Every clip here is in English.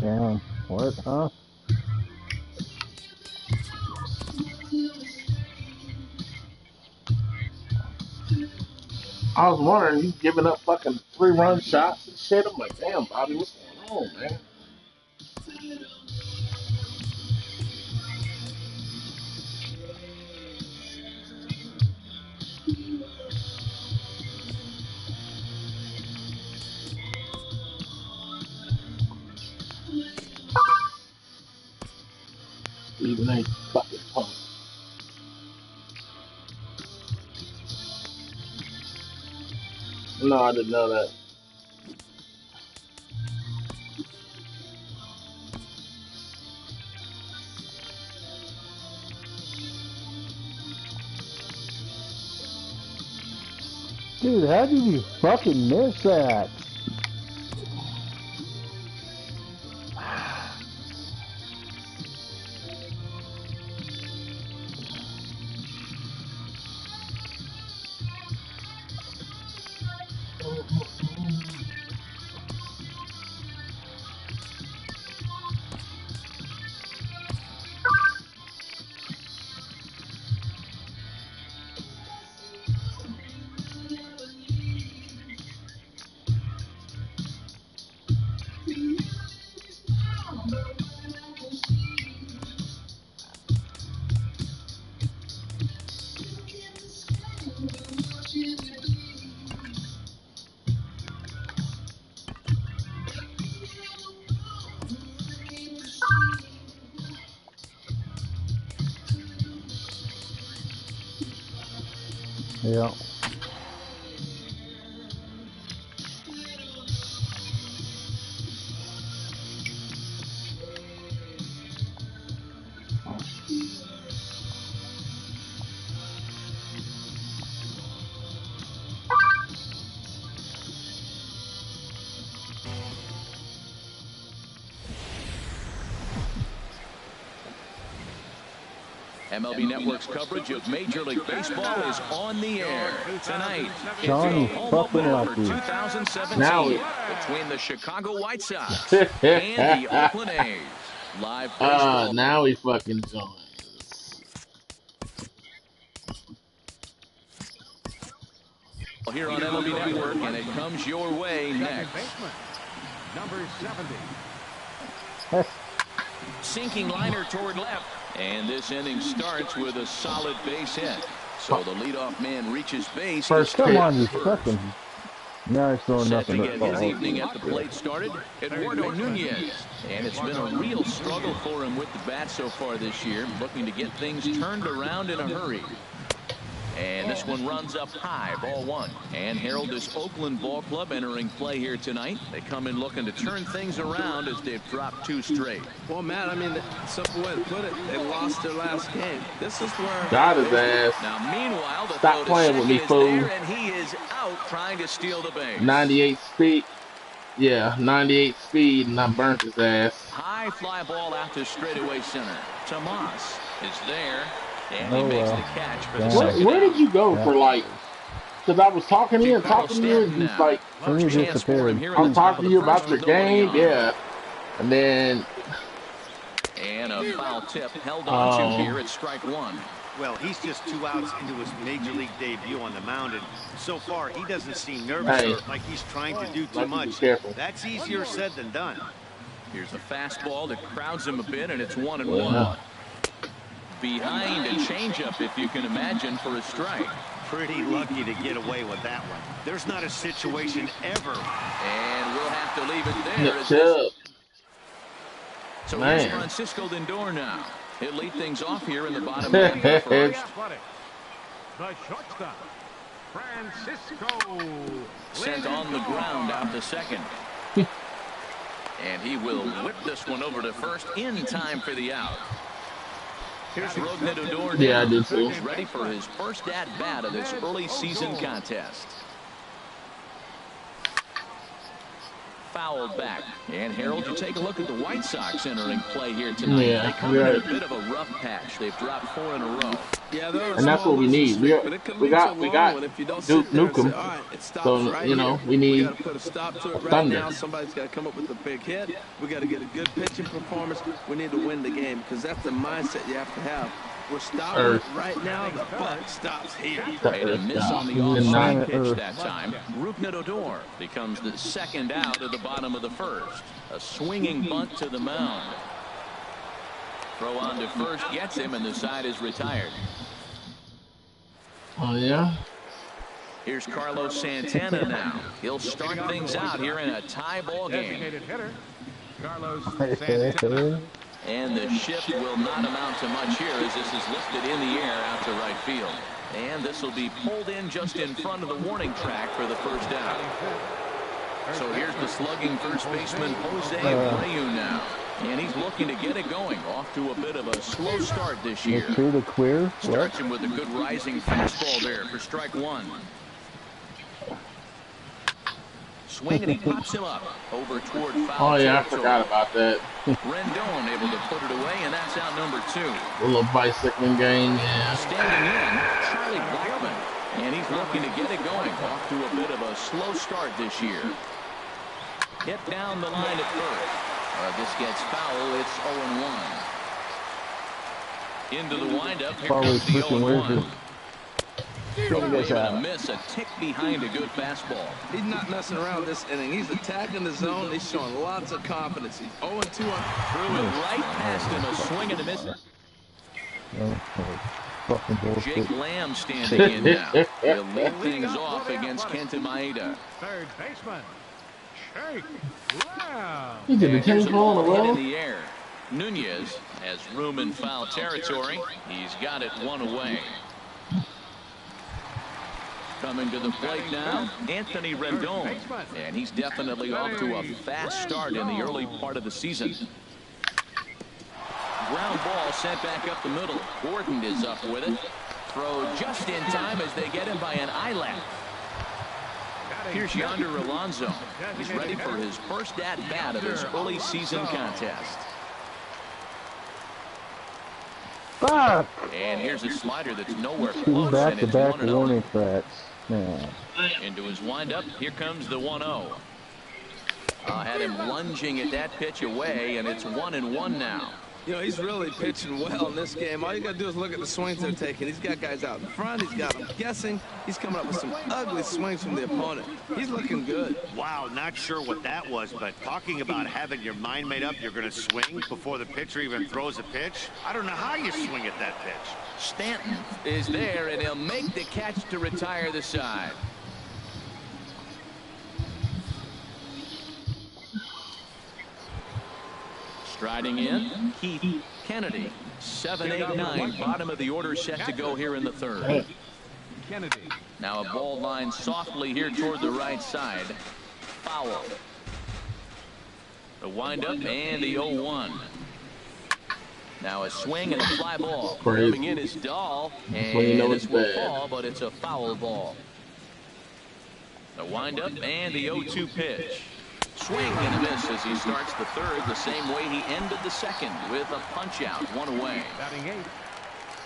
Damn. What, huh? I was wondering, he's giving up fucking 3-run shots and shit. I'm like, damn, Bobby, what's going on, man? Steven ain't fucking punk. No, I didn't know that. Dude, how did you fucking miss that? Yeah. MLB Network's coverage of Major League Baseball is on the air tonight. Sean, you fucking For lucky. 2017 between the Chicago White Sox and the Oakland A's. Live baseball. Now he fucking joins. Here on MLB Network, and it comes your way next. Number 70. Sinking liner toward left. And this inning starts with a solid base hit. So the leadoff man reaches base. First Come pitch. on, you fucking. Now he's throwing Set to nothing get but his balls. evening at the plate started, Eduardo Nunez. And it's been a real struggle for him with the bat so far this year, looking to get things turned around in a hurry. And this one runs up high, ball one. And Harold, this Oakland ball club entering play here tonight. They come in looking to turn things around as they've dropped 2 straight. Well, Matt, I mean, simple way to put it, they lost their last game. This is where... Got his ass. Now, meanwhile, the Stop playing with me, fool. and he is out trying to steal the base. 98 speed. Yeah, 98 speed, and I burnt his ass. High fly ball out to straightaway center. Tomas is there. And he Oh, makes well. the catch for the Yeah. second Where out. did you go for like? Because I was talking to you and Carl talking to you, and Stanton he's now. like, Then he Chance for him disappeared. here I in was the top talking of to you the about first your with nobody game, on. yeah. And then And a foul tip held on to here at strike 1. Well, he's just 2 outs into his major league debut on the mound, and so far he doesn't seem nervous Hey. or like he's trying to do too Like, be much. careful. That's easier said than done. Here's a fastball that crowds him a bit, and it's 1-1. Yeah. Behind a changeup, if you can imagine, for a strike. Pretty lucky to get away with that one. There's not a situation ever. And we'll have to leave it there. Nick as Chubb. So Man. here's Francisco Lindor now. He'll lead things off here in the bottom half of the first. The shortstop, Francisco. Sent on the ground out to second. And he will whip this one over to first in time for the out. Here's Rougned Odor. Yeah, I did too. He's ready for his first at-bat of this early season contest. Fouled back. And Harold, you take a look at the White Sox entering play here tonight. Yeah, They come in right. a bit of a rough patch. They've dropped 4 in a row. Yeah, they're a and that's small what we losing need. streak, but it could lead to a We long got one if you don't Duke sit there and say, Nukem. all right, it stops So right you here. know we We need got to put a stop to it right Thunder. now. Somebody's got to come up with a big hit. We got to get a good pitching performance. We need to win the game because that's the mindset you have to have. We're stopping it right now. The buck stops here. Made a miss on the offside pitch that time. Rougned Odor becomes the second out of the bottom of the first. A swinging bunt to the mound. Throw on to first gets him, and the side is retired. Oh yeah. Here's Carlos Santana now. He'll start things out here in a tie ball game. Designated hitter, Carlos Santana. And the shift will not amount to much here as this is lifted in the air out to right field. And this will be pulled in just in front of the warning track for the first out. So here's the slugging first baseman Jose Abreu now. And he's looking to get it going. Off to a bit of a slow start this year. Starts him with a good rising fastball there for strike one. Swing and he pops him up over toward foul. Oh yeah, I forgot about that. Rendon able to put it away, and that's out number 2. A little bicycling game, yeah. Standing in, Charlie Blackmon, and he's looking to get it going. Off to a bit of a slow start this year. Hit down the line at first. This gets foul. It's 0-1. Into the windup. Here comes the 0-1. Able to miss a tick behind a good fastball. He's not messing around this inning. He's attacking the zone. He's showing lots of confidence. He's 0-2 on. Threw it right past him. A swing and a miss. Jake Lamb standing in now. He'll lead things off against Kenta Maeda. Third baseman, Jake Lamb. He did the 10th ball in a row. In the air. Nunez has room in foul territory. He's got it one away. Coming to the plate now, Anthony Rendon, and he's definitely off to a fast start in the early part of the season. Ground ball sent back up the middle. Gordon is up with it. Throw just in time as they get him by an eyelash. Here's Yonder Alonso. He's ready for his first at-bat of this early season contest. And here's a slider that's nowhere close. Back-to-back warning tracks. Yeah. Into his windup. Here comes the 1-0. Had him lunging at that pitch away, and it's 1-1 now. You know, he's really pitching well in this game. All you got to do is look at the swings they're taking. He's got guys out in front. He's got them guessing. He's coming up with some ugly swings from the opponent. He's looking good. Wow, not sure what that was, but talking about having your mind made up, you're going to swing before the pitcher even throws a pitch. I don't know how you swing at that pitch. Stanton is there, and he'll make the catch to retire the side. Striding in, Keith Kennedy. 7, 8, 9, bottom of the order set to go here in the third. Kennedy. Now a ball line softly here toward the right side. Foul. The windup and the 0-1. Now a swing and a fly ball. Coming in is Dahl, and this will fall, but it's a foul ball. The windup and the 0-2 pitch. Swing and a miss as he starts the third the same way he ended the second with a punch out, one away. Batting 8,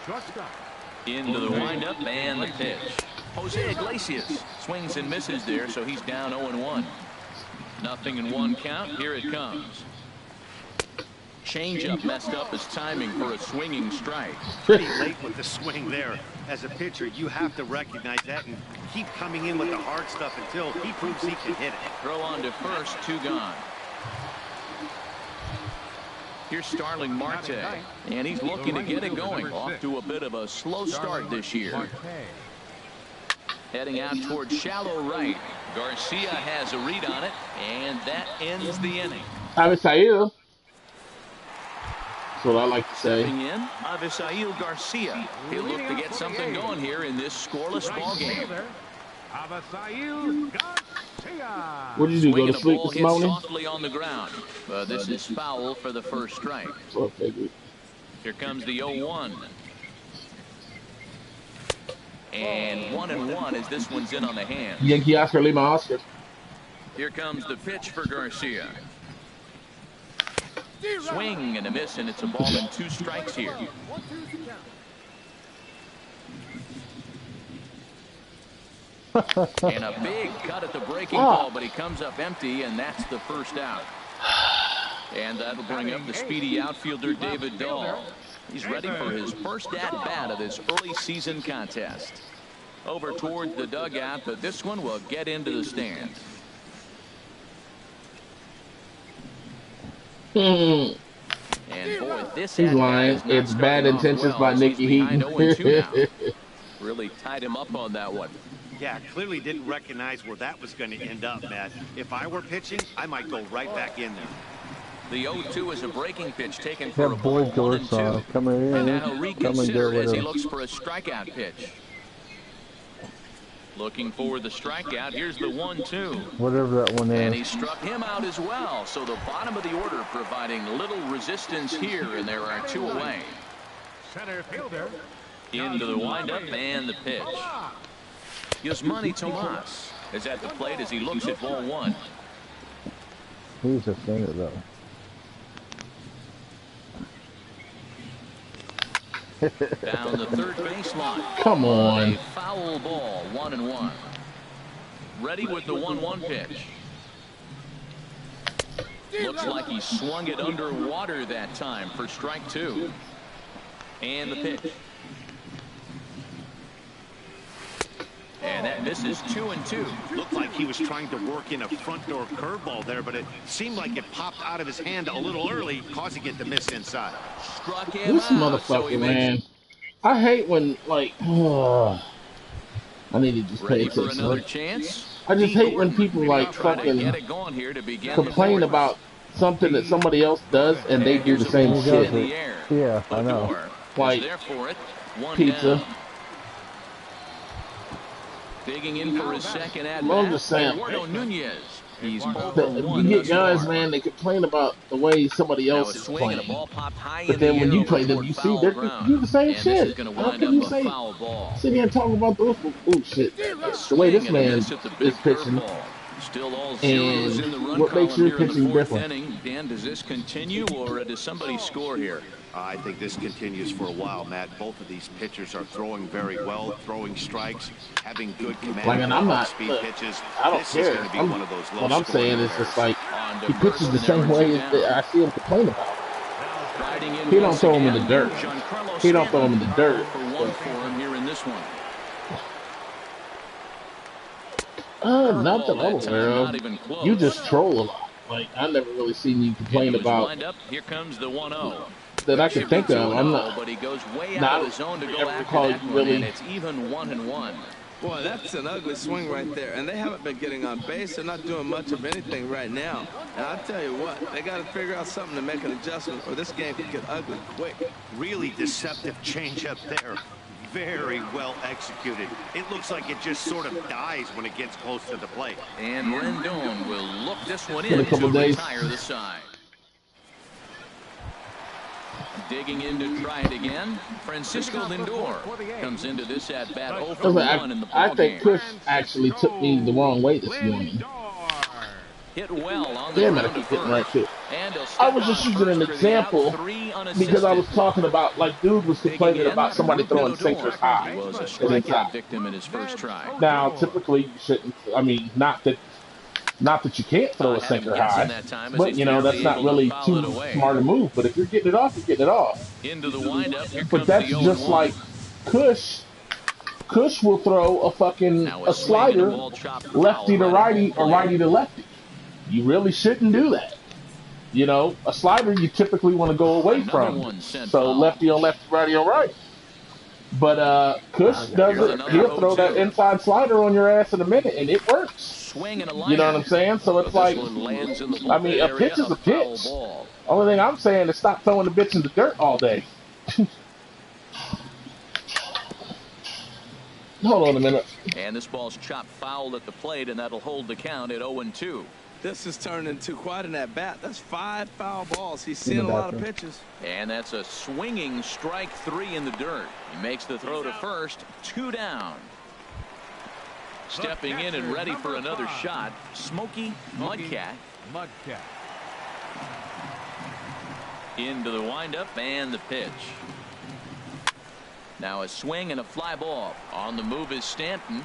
shortstop. Into the windup and the pitch. Jose Iglesias swings and misses there, so he's down 0-1. Nothing in one count. Here it comes. Changeup messed up his timing for a swinging strike. Pretty late with the swing there. As a pitcher, you have to recognize that and keep coming in with the hard stuff until he proves he can hit it. Throw on to first, 2 gone. Here's Starling Marte, and he's looking to get it going. Off to a bit of a slow start this year. Heading out towards shallow right. Garcia has a read on it, and that ends the inning. Avisail. That's what I like to say. Stepping in, Avisail Garcia. He'll look to get something going here in this scoreless ball game. Avisail Garcia. What did you do? Go to sleep this morning? Softly on the ground. This is foul for the first strike. Here comes the 0-1. And 1-1 as this one's in on the hand. Yankee Oscar Lima Oscar. Here comes the pitch for Garcia. Swing and a miss, and it's a ball and 2 strikes here. And a big cut at the breaking ball, but he comes up empty, and that's the first out. And that'll bring up the speedy outfielder David Dahl. He's ready for his first at-bat of this early season contest. Over toward the dugout, but this one will get into the stands. And boy, this he's lying. It's bad intentions by Nicky Heaton. Really tied him up on that one. Yeah, clearly didn't recognize where that was going to end up, Matt. If I were pitching, I might go right back in there. The 0-2 is a breaking pitch taken for a That ball, boy George 1-2. coming in. And now he'll reconsider as he him. looks for a strikeout pitch. Looking for the strikeout. Here's the 1-2. Whatever that one And is. he struck him out as well. So the bottom of the order providing little resistance here, and there are 2 away. Center fielder. Into the windup and the pitch. Yasmani Tomas is at the plate as he looks at ball 1. He's a singer, though. Down the third baseline. Come on. A foul ball, 1-1. Ready with the 1-1 pitch. Looks like he swung it underwater that time for strike 2. And the pitch. And that misses 2-2. Looked like he was trying to work in a front door curveball there, but it seemed like it popped out of his hand a little early, causing it to miss inside. Struck him This out, motherfucker, so he man. I hate when, like, I need to just pay ready for attention. another chance. I just hate when people, like, Try to fucking get it going here to begin complain the about something that somebody else does and they do the same ball shit. in the air. Yeah, I know. Odor is Like, there for it. 1 pizza. down. Digging in for his second at I'm bat. just saying. Eduardo Nunez. He's You 0-for-1 get thus guys, far. man, they complain about the way somebody Now else a is swing and a playing. ball popped high But in then the when air you over play them, toward you see foul they ground. do the same And shit. This is going to How wind can you up a say, foul ball. sit here and talk about those shit? The way this Swing and a man miss at the big is pitching. curveball. Still all zeros in the run what makes column your here in the pitching 4th different? inning. Dan, does this continue or does somebody score here? I think this continues for a while, Matt. Both of these pitchers are throwing very well, throwing strikes, having good command Like, and I'm not, speed look, pitches. I don't This care. is going to be one of those low What I'm saying is just like, On to he pitches first the and same number way 2 as down. I see him complain about. Riding in He don't once throw him in again. the dirt. Giancarlo He don't throw him in the Stanton, dirt. 0-for-1 for him here in this one. Not that I'm Curveball that time, aware not of. even close. You just troll a lot. Like, I never really seen you complain Into his about windup. Here comes the 1-0. that I can think of. I'm not. But he goes way out Not of the zone to go ever after recall that you one, really- and it's even 1-1. Boy, that's an ugly swing right there. And they haven't been getting on base. They're not doing much of anything right now. And I'll tell you what, they got to figure out something to make an adjustment or this game could get ugly quick. Really deceptive changeup there. Very well executed. It looks like it just sort of dies when it gets close to the plate. And Rendon will look this one In a in couple to days. retire the side. Digging in to try it again. Francisco Lindor comes into this at bat 0-for-1 in the I ball think game. Chris actually took me the wrong way this morning. Hit well on the Damn it, I ground keep to hitting right first. shit. And he'll step I was just on using an first for the out, example 3 because I was unassisted. talking about, like, dude was complaining about somebody throwing sinkers high. He was a and strikeout inside. victim in his first try. Now, typically, you shouldn't. I mean, not that you can't throw a Had him sinker guessing high, that time as but he's you know that's barely not able to really foul too it away. smart a move. But if you're getting it off, you're getting it off. Into the windup. Here But comes that's the 0-1. just like Kush. Kush will throw a fucking Now a swing and slider ball chopped lefty to foul righty right or at righty to lefty. You really shouldn't do that. You know, a slider you typically want to go away Another from. one sent So foul. lefty on lefty, righty on right. But Kush does Here's it. another He'll throw 0-2. that inside slider on your ass in a minute, and it works. Swing and a liner. You know what I'm saying? So it's But like, this one lands in the I mean, a bullpen pitch area, is a foul pitch. ball. Only thing I'm saying is stop throwing the bitch in the dirt all day. Hold on a minute. And this ball's chopped foul at the plate, and that'll hold the count at 0-2. This has turned into quite an at-bat. That's 5 foul balls. He's seeing a lot of pitches. And that's a swinging strike 3 in the dirt. He makes the throw to first, 2 down. Stepping in and ready for another shot, Smokey Mudcat. Into the windup and the pitch. Now a swing and a fly ball. On the move is Stanton.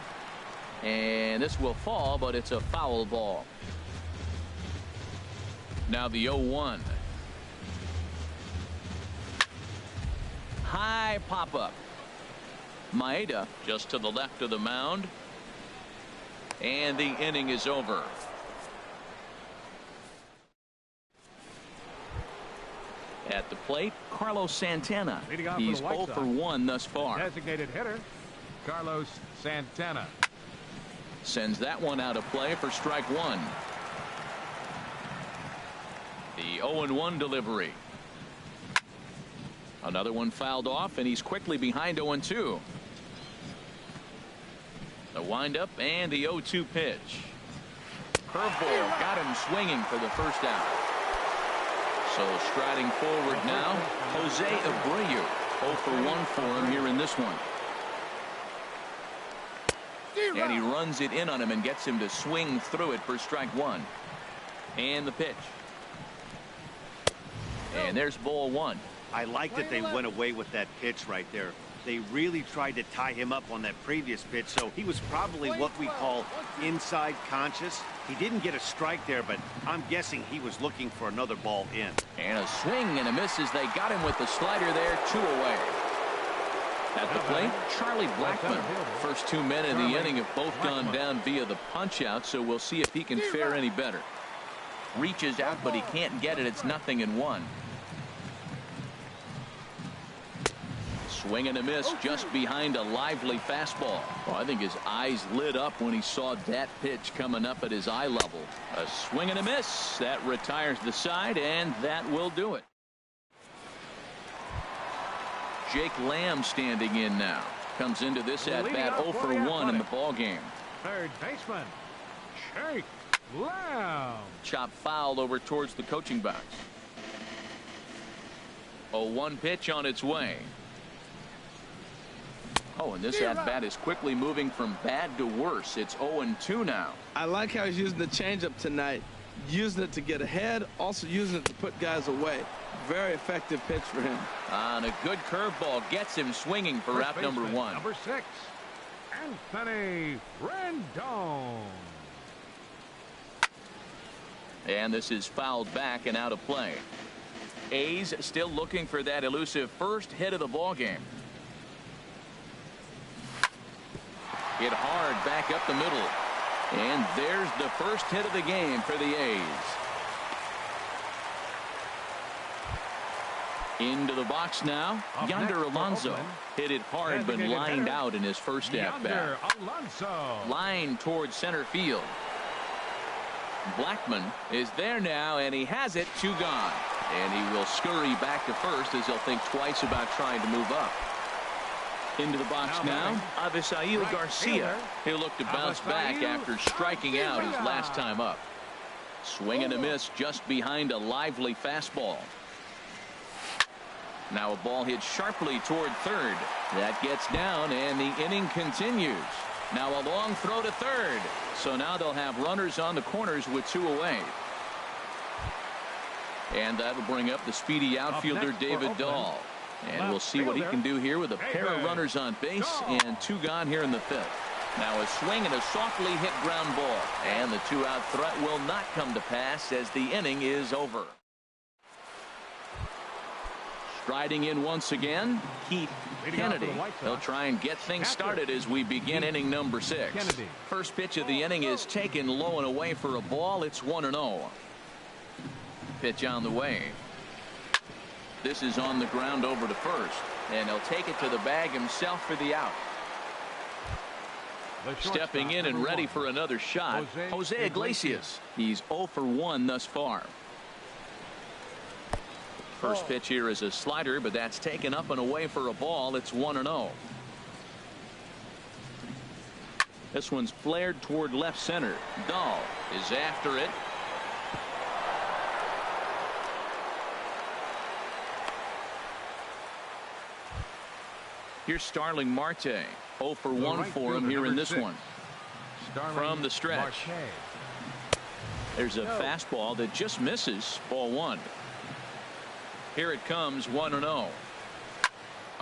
And this will fall, but it's a foul ball. Now the 0-1. High pop-up. Maeda just to the left of the mound. And the inning is over. At the plate, Carlos Santana. He's 0 for 1 thus far. Designated hitter, Carlos Santana. Sends that one out of play for strike one. The 0-1 delivery. Another one fouled off, and he's quickly behind 0-2. The windup and the 0-2 pitch. Curveball got him swinging for the first out. So striding forward now, Jose Abreu. 0 for 1 for him here in this one. And he runs it in on him and gets him to swing through it for strike one. And the pitch. And there's ball one. I like that they went away with that pitch right there. They really tried to tie him up on that previous pitch, so he was probably what we call inside conscious. He didn't get a strike there, but I'm guessing he was looking for another ball in. And a swing and a miss as they got him with the slider there, 2 away. At the plate, Charlie Blackmon. First 2 men in the inning have both gone down via the punch out, so we'll see if he can fare any better. Reaches out, but he can't get it. It's 0-1. Swing and a miss just behind a lively fastball. Oh, I think his eyes lit up when he saw that pitch coming up at his eye level. A swing and a miss. That retires the side, and that will do it. Jake Lamb standing in now. Comes into this at bat 0 for 1 in the ball game. Third baseman, Jake Lamb. Chop foul over towards the coaching box. 0-1 pitch on its way. Oh, and this at-bat is quickly moving from bad to worse. It's 0-2 now. I like how he's using the changeup tonight. Using it to get ahead, also using it to put guys away. Very effective pitch for him. And a good curveball gets him swinging for route number 1. Number 6, Anthony Rendon. And this is fouled back and out of play. A's still looking for that elusive first hit of the ball game. Hit hard back up the middle. And there's the first hit of the game for the A's. Into the box now. Yonder Alonso hit it hard but lined out in his first at-bat. Line towards center field. Blackmon is there now, and he has it. 2 gone. And he will scurry back to first as he'll think twice about trying to move up. Into the box now, Avisail Garcia. He'll look to bounce back after striking out his last time up. Swing and a miss just behind a lively fastball. Now a ball hit sharply toward third. That gets down, and the inning continues. Now a long throw to third. So now they'll have runners on the corners with 2 away. And that'll bring up the speedy outfielder David Dahl. And we'll see what he can do here with a pair of runners on base and 2 gone here in the 5th. Now a swing and a softly hit ground ball. And the 2-out threat will not come to pass as the inning is over. Striding in once again, Keith Kennedy. He'll try and get things started as we begin inning number 6. First pitch of the inning is taken low and away for a ball. It's 1-0. Pitch on the way. This is on the ground over to first, and he'll take it to the bag himself for the out. Stepping in and ready for another shot, Jose Iglesias. He's 0 for 1 thus far. First pitch here is a slider, but that's taken up and away for a ball. It's 1-0. This one's flared toward left center. Dahl is after it. Here's Starling Marte. 0 for 1 for him here in this one. From the stretch. There's a fastball that just misses. Ball 1. Here it comes, 1-0.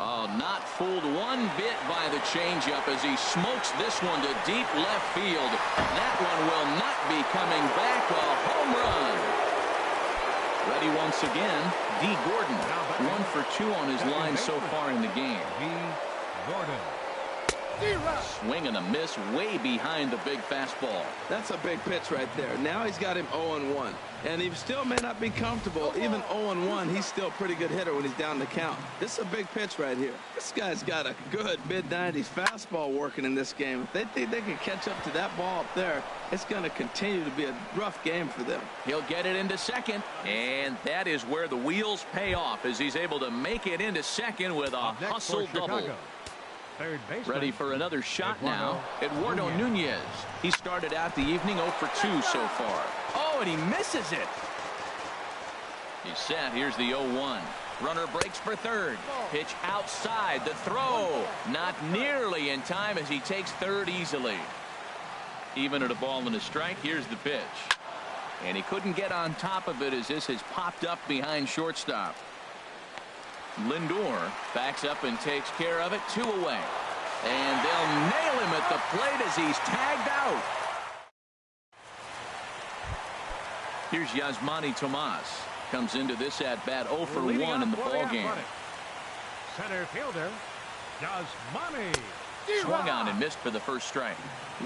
Oh, not fooled one bit by the changeup as he smokes this one to deep left field. That one will not be coming back. A home run. Ready once again, D. Gordon. 1 for 2 on his line so far in the game. D. Gordon. Swing and a miss way behind the big fastball. That's a big pitch right there. Now he's got him 0-1. And he still may not be comfortable. Even 0-1, he's still a pretty good hitter when he's down the count. This is a big pitch right here. This guy's got a good mid-90s fastball working in this game. If they think they can catch up to that ball up there, it's going to continue to be a rough game for them. He'll get it into second, and that is where the wheels pay off as he's able to make it into second with a hustle double. Third baseman. Ready for another shot now. Eduardo Nunez. He started out the evening 0 for 2 so far. Oh, and he misses it. He's set. Here's the 0-1. Runner breaks for third. Pitch outside. The throw. Not nearly in time as he takes third easily. Even at a ball and a strike, here's the pitch. And he couldn't get on top of it as this has popped up behind shortstop. Lindor backs up and takes care of it. 2 away. And they'll nail him at the plate as he's tagged out. Here's Yasmani Tomas. Comes into this at bat 0 for 1 in the ball game. Center fielder Yasmani. Swung on and missed for the first strike.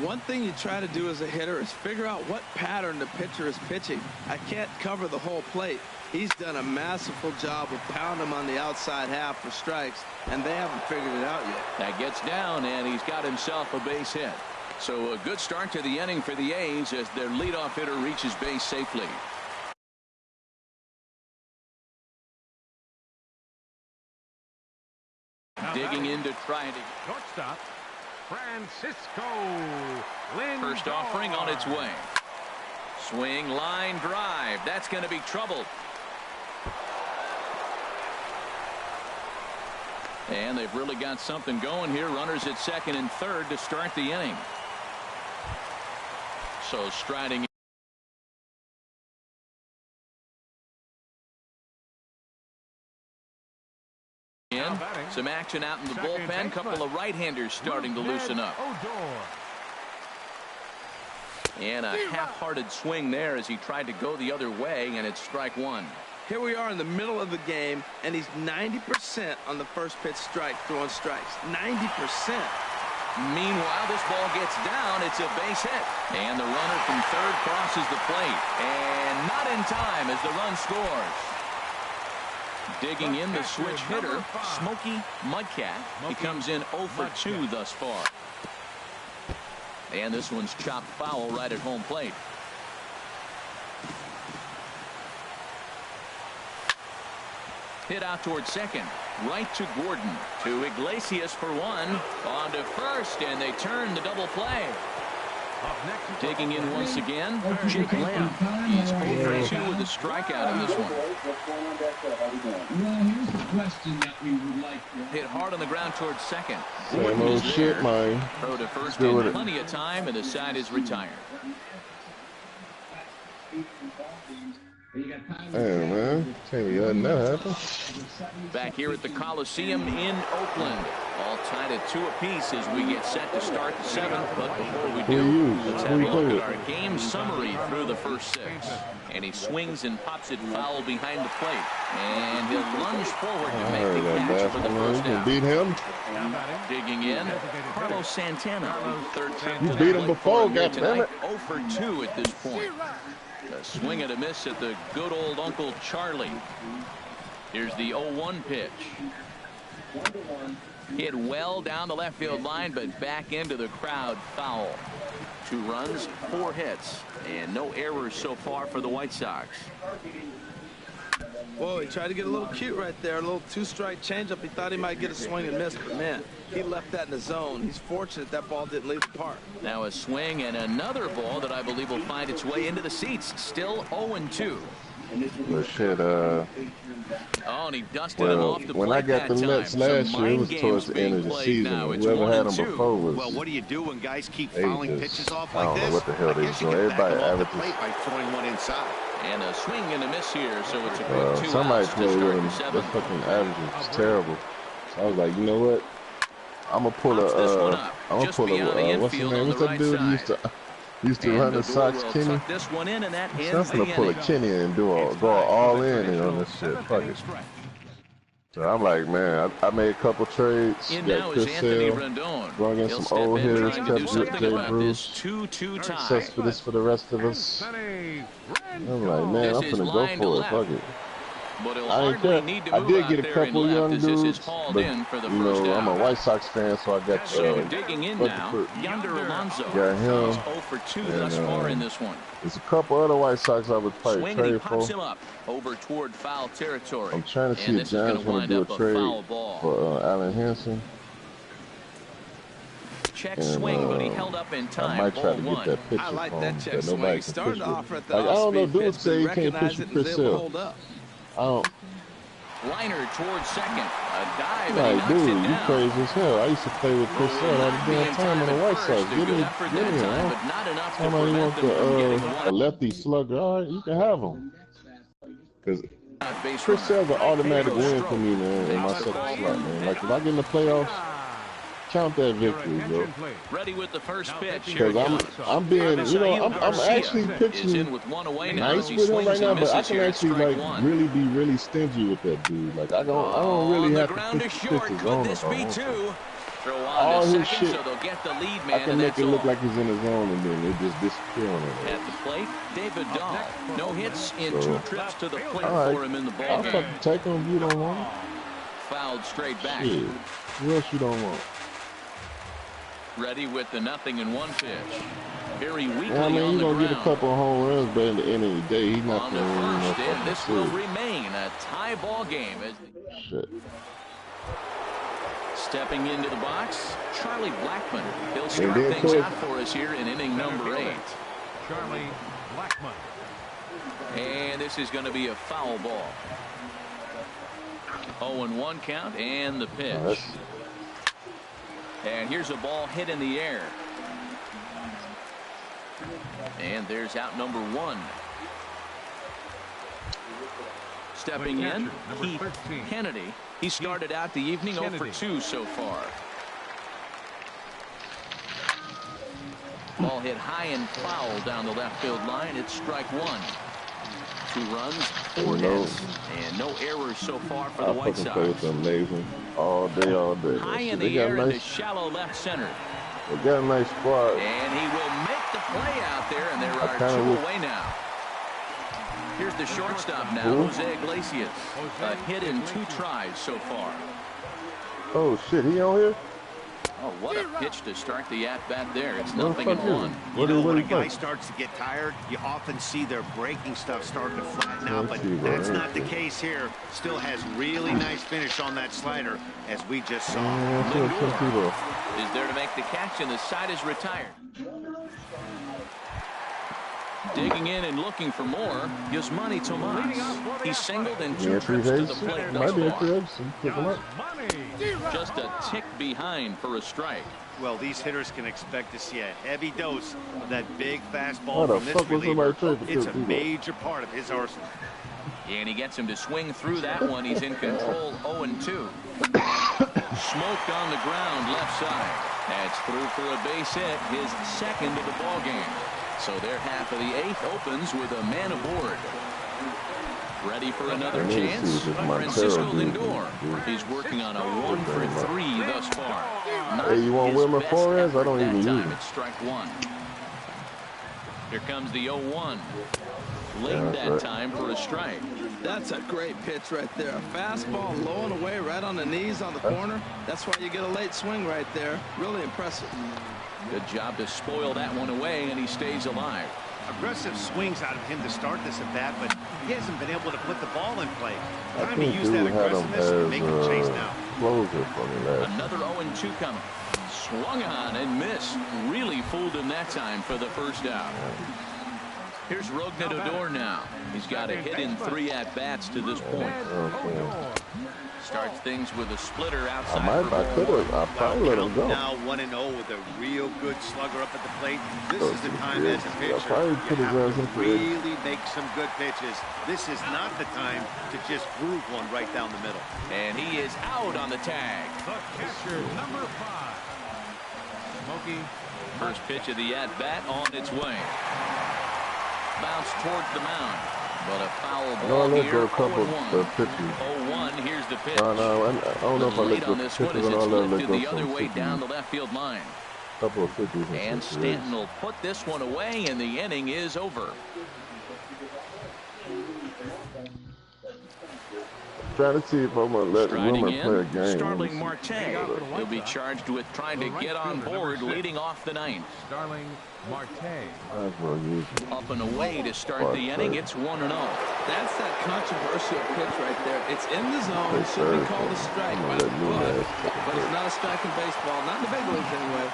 One thing you try to do as a hitter is figure out what pattern the pitcher is pitching. I can't cover the whole plate. He's done a masterful job of pounding him on the outside half for strikes, and they haven't figured it out yet. That gets down, and he's got himself a base hit. So a good start to the inning for the A's as their leadoff hitter reaches base safely. Digging in to try it. Shortstop Francisco Lindor. First offering on its way. Swing, line drive. That's going to be trouble. And they've really got something going here. Runners at second and third to start the inning. So striding in. Some action out in the bullpen. Couple of right-handers starting to loosen up. And a half-hearted swing there as he tried to go the other way, and it's strike 1. Here we are in the middle of the game, and he's 90% on the first pitch strike, throwing strikes. 90%. Meanwhile, this ball gets down. It's a base hit. And the runner from third crosses the plate. And not in time as the run scores. Digging in the switch hitter, Smokey Mudcat. He comes in 0 for 2 thus far. And this one's chopped foul right at home plate. Hit out towards second. Right to Gordon. To Iglesias for 1. On to first, and they turn the double play. Digging in once again, Jake Lamb. He's 0 for 2 with a strikeout in this one. Hit hard on the ground towards second. Same old shit, man. Throw to first in plenty of time, and the side is retired. Hey, man. Tell me, that happened. Back here at the Coliseum in Oakland. All tied at 2 apiece as we get set to start the 7th. But before we do, let's have a look at our game summary through the first 6. And he swings and pops it foul behind the plate. And he'll lunge forward to make the catch for the first out. Beat him. Digging in, Carlos Santana. Third time you beat him before, goddammit. 0 for 2 at this point. A swing and a miss at the good old Uncle Charlie. Here's the 0-1 pitch. Hit well down the left field line, but back into the crowd, foul. 2 runs, 4 hits, and no errors so far for the White Sox. Whoa, he tried to get a little cute right there. A little 2-strike changeup. He thought he might get a swing and miss, but man, he left that in the zone. He's fortunate that ball didn't leave the park. Now a swing and another ball that I believe will find its way into the seats. Still 0-2. Well, shit, oh, and he dusted him off the plate. When I got the Mets last year, it was towards the end of the season. Whoever had them before was. Well, what do you do when guys keep fouling pitches off like this? I don't know what the hell they're doing. Everybody averages. By throwing one inside. And a swing and a miss here, so it's a quick 2 somebody outs to play with start him. the 7th. That fucking average is terrible. I was like, you know what? I'm gonna pull Pops this one a, up, I'm gonna just pull beyond the a, what's his infield name? on What's the that right dude who side. used to And run the Odor Sox, will Kenny? tuck this one in, and that So I'm ends the gonna pull a inning. Kenny and go all in and on this shit. Fuck it. So I'm like, man, I made a couple trades. In Got now is Chris Anthony Sale, Rendon. brought in He'll some step old in hitters, trying to do kept something Jay about this Bruce. 2-2 tie. Success for this for the rest of us. Anthony I'm like, man, This I'm is finna go line to for it. left. Fuck it. But he'll I ain't hardly care. need to I move did out get a there and couple left young as this is dudes, hauled but in for the you first know, I'm a out. White Sox fan, so I got So digging in now, Yonder Alonso. got him. He's 0 for 2 And, thus far in this one. There's a couple other White Sox I would probably Swing and he trade pops for. him up over toward foul territory. I'm trying to see and if this is going Giants to want to wind do up a a foul trade ball. for Allen Hansen. Check And, swing, but he held up in time. I might try to Ball get that one. pitcher I like from that him check that swing. nobody He can started pitch with. off at the Like, I don't know, off-speed dudes pitch, say but he he can't pitch recognized with it and was Chris able to Sale. hold up. I don't. Liner towards second. A dive, and he Like, knocks dude, it you down. crazy as hell. I used to play with Chris Sale all the damn time on the White Sox. Give me, but not enough to somebody prevent wants them from getting a one. lefty slugger. All right, you can have him. Because Base Chris runner. Sale's an automatic Pedro win Strop for me, man, in my takes the second ball slot, in. man. Like, if I get in the playoffs, count that victory, bro. Ready with the first pitch. Here Because it comes. I'm being, you know, I'm actually Is in pitching with one away now nice as he with him swings right now, and but I misses can here at actually strike like one. really be really stingy with that dude. Like I don't really On the have to ground pitch to the short. pitches. I Could don't know this if I be want to. two? Throw on All to his second, shit, so they'll get the lead I man, can and make that's it look all. like he's in his zone, and then it just disappear on it. At the plate, David Dahl. No hits in So, 2 trips to the plate all right, for him in the I'll ballgame. fucking take him if you don't want him. Fouled straight back. Shit, who else you don't want? Ready with the 0-1 pitch. Very weakly Yeah, I mean, on he's the gonna ground. get a couple of home runs, but at the end of the day, he's not On gonna the win no first, and fucking this will series. remain a tie ball game. As Shit. stepping into the box, Charlie Blackmon. He'll And start then things towards- out for us here in inning number 8. Charlie Blackmon. And this is going to be a foul ball. 0-1 count and the pitch. And here's a ball hit in the air. And there's out number 1. Stepping in, Keith Kennedy. He started out the evening 0 for 2 so far. Ball hit high and foul down the left field line. It's strike 1. 2 runs, 4 hits, and no errors so far for the White I play with Sox. them amazing all day, all day. High in They the got air a into nice, shallow left center. they got a nice squad. And he will make the play out there, and there are 2 away now. Here's the shortstop now, Jose Iglesias. A hit in 2 tries so far. Oh shit, he on here? Oh, what a pitch to start the at-bat there. It's What the 0-1. fuck is it? You know, when a he guy play? starts to get tired, you often see their breaking stuff starting to flatten out, but Let's see, bro. that's not the case here. Still has really nice finish on that slider, as we just saw. Lindor is there to make the catch, and the side is retired. Digging in and looking for more, Yasmani Tomas. He's singled in 2 trips to the plate thus Might be a far. crib, so pick him up. Just a tick behind for a strike. Well, these hitters can expect to see a heavy dose of that big Why fastball the from this fuck was reliever. somebody trading It's for a people? major part of his arsenal. And he gets him to swing through that one. He's in control, 0-2. Smoked on the ground, left side. That's through for a base hit, his second of the ball game. So their half of the 8th opens with a man aboard. Ready for another Let me see chance? if this Francisco Montero dude Lindor. can do. He's working on a 1 for 3 thus far. Not Hey, you want his Wilmer best Flores? I effort don't that even use time. him. It's strike 1. Here comes the 0-1. Late Yeah, that's that right. time for a strike. That's a great pitch right there. A fastball low and away right on the knees on the corner. That's why you get a late swing right there. Really impressive. Good job to spoil that one away, and he stays alive. Aggressive swings out of him to start this at bat, but he hasn't been able to put the ball in play. I Time to think use that dude had him aggressiveness and make him chase as now. closer for me last. Another 0-2 coming. Swung on and missed. Really fooled him that time for the first out. Here's Rougned Odor now. He's got a hit in 3 at-bats to this point. Starts things with a splitter outside. I probably let him go. Now 1-0 with a real good slugger up at the plate. This is the time as a pitcher you have to really make some good pitches. This is not the time to just groove one right down the middle. And he is out on the tag. The catcher, number 5. Smokey. First pitch of the at-bat on its way. Bounce towards the mound. But a foul ball here. Go a couple of pitches. 0-1. Here's the pitch. I don't know if I let on this one as it's lifted the other way down the left field line. Couple of pitches. And Stanton will put this one away, and the inning is over. Trying to see if I'm going to let Wilmer play a game. Starling Marte. He'll be charged with trying to get on board leading off the ninth. Starling Marte. Up and away to start the inning. It's 1-0. That's that controversial pitch right there. It's in the zone. It should be called a strike. But it's not a strike in baseball. Not in the big leagues anyway.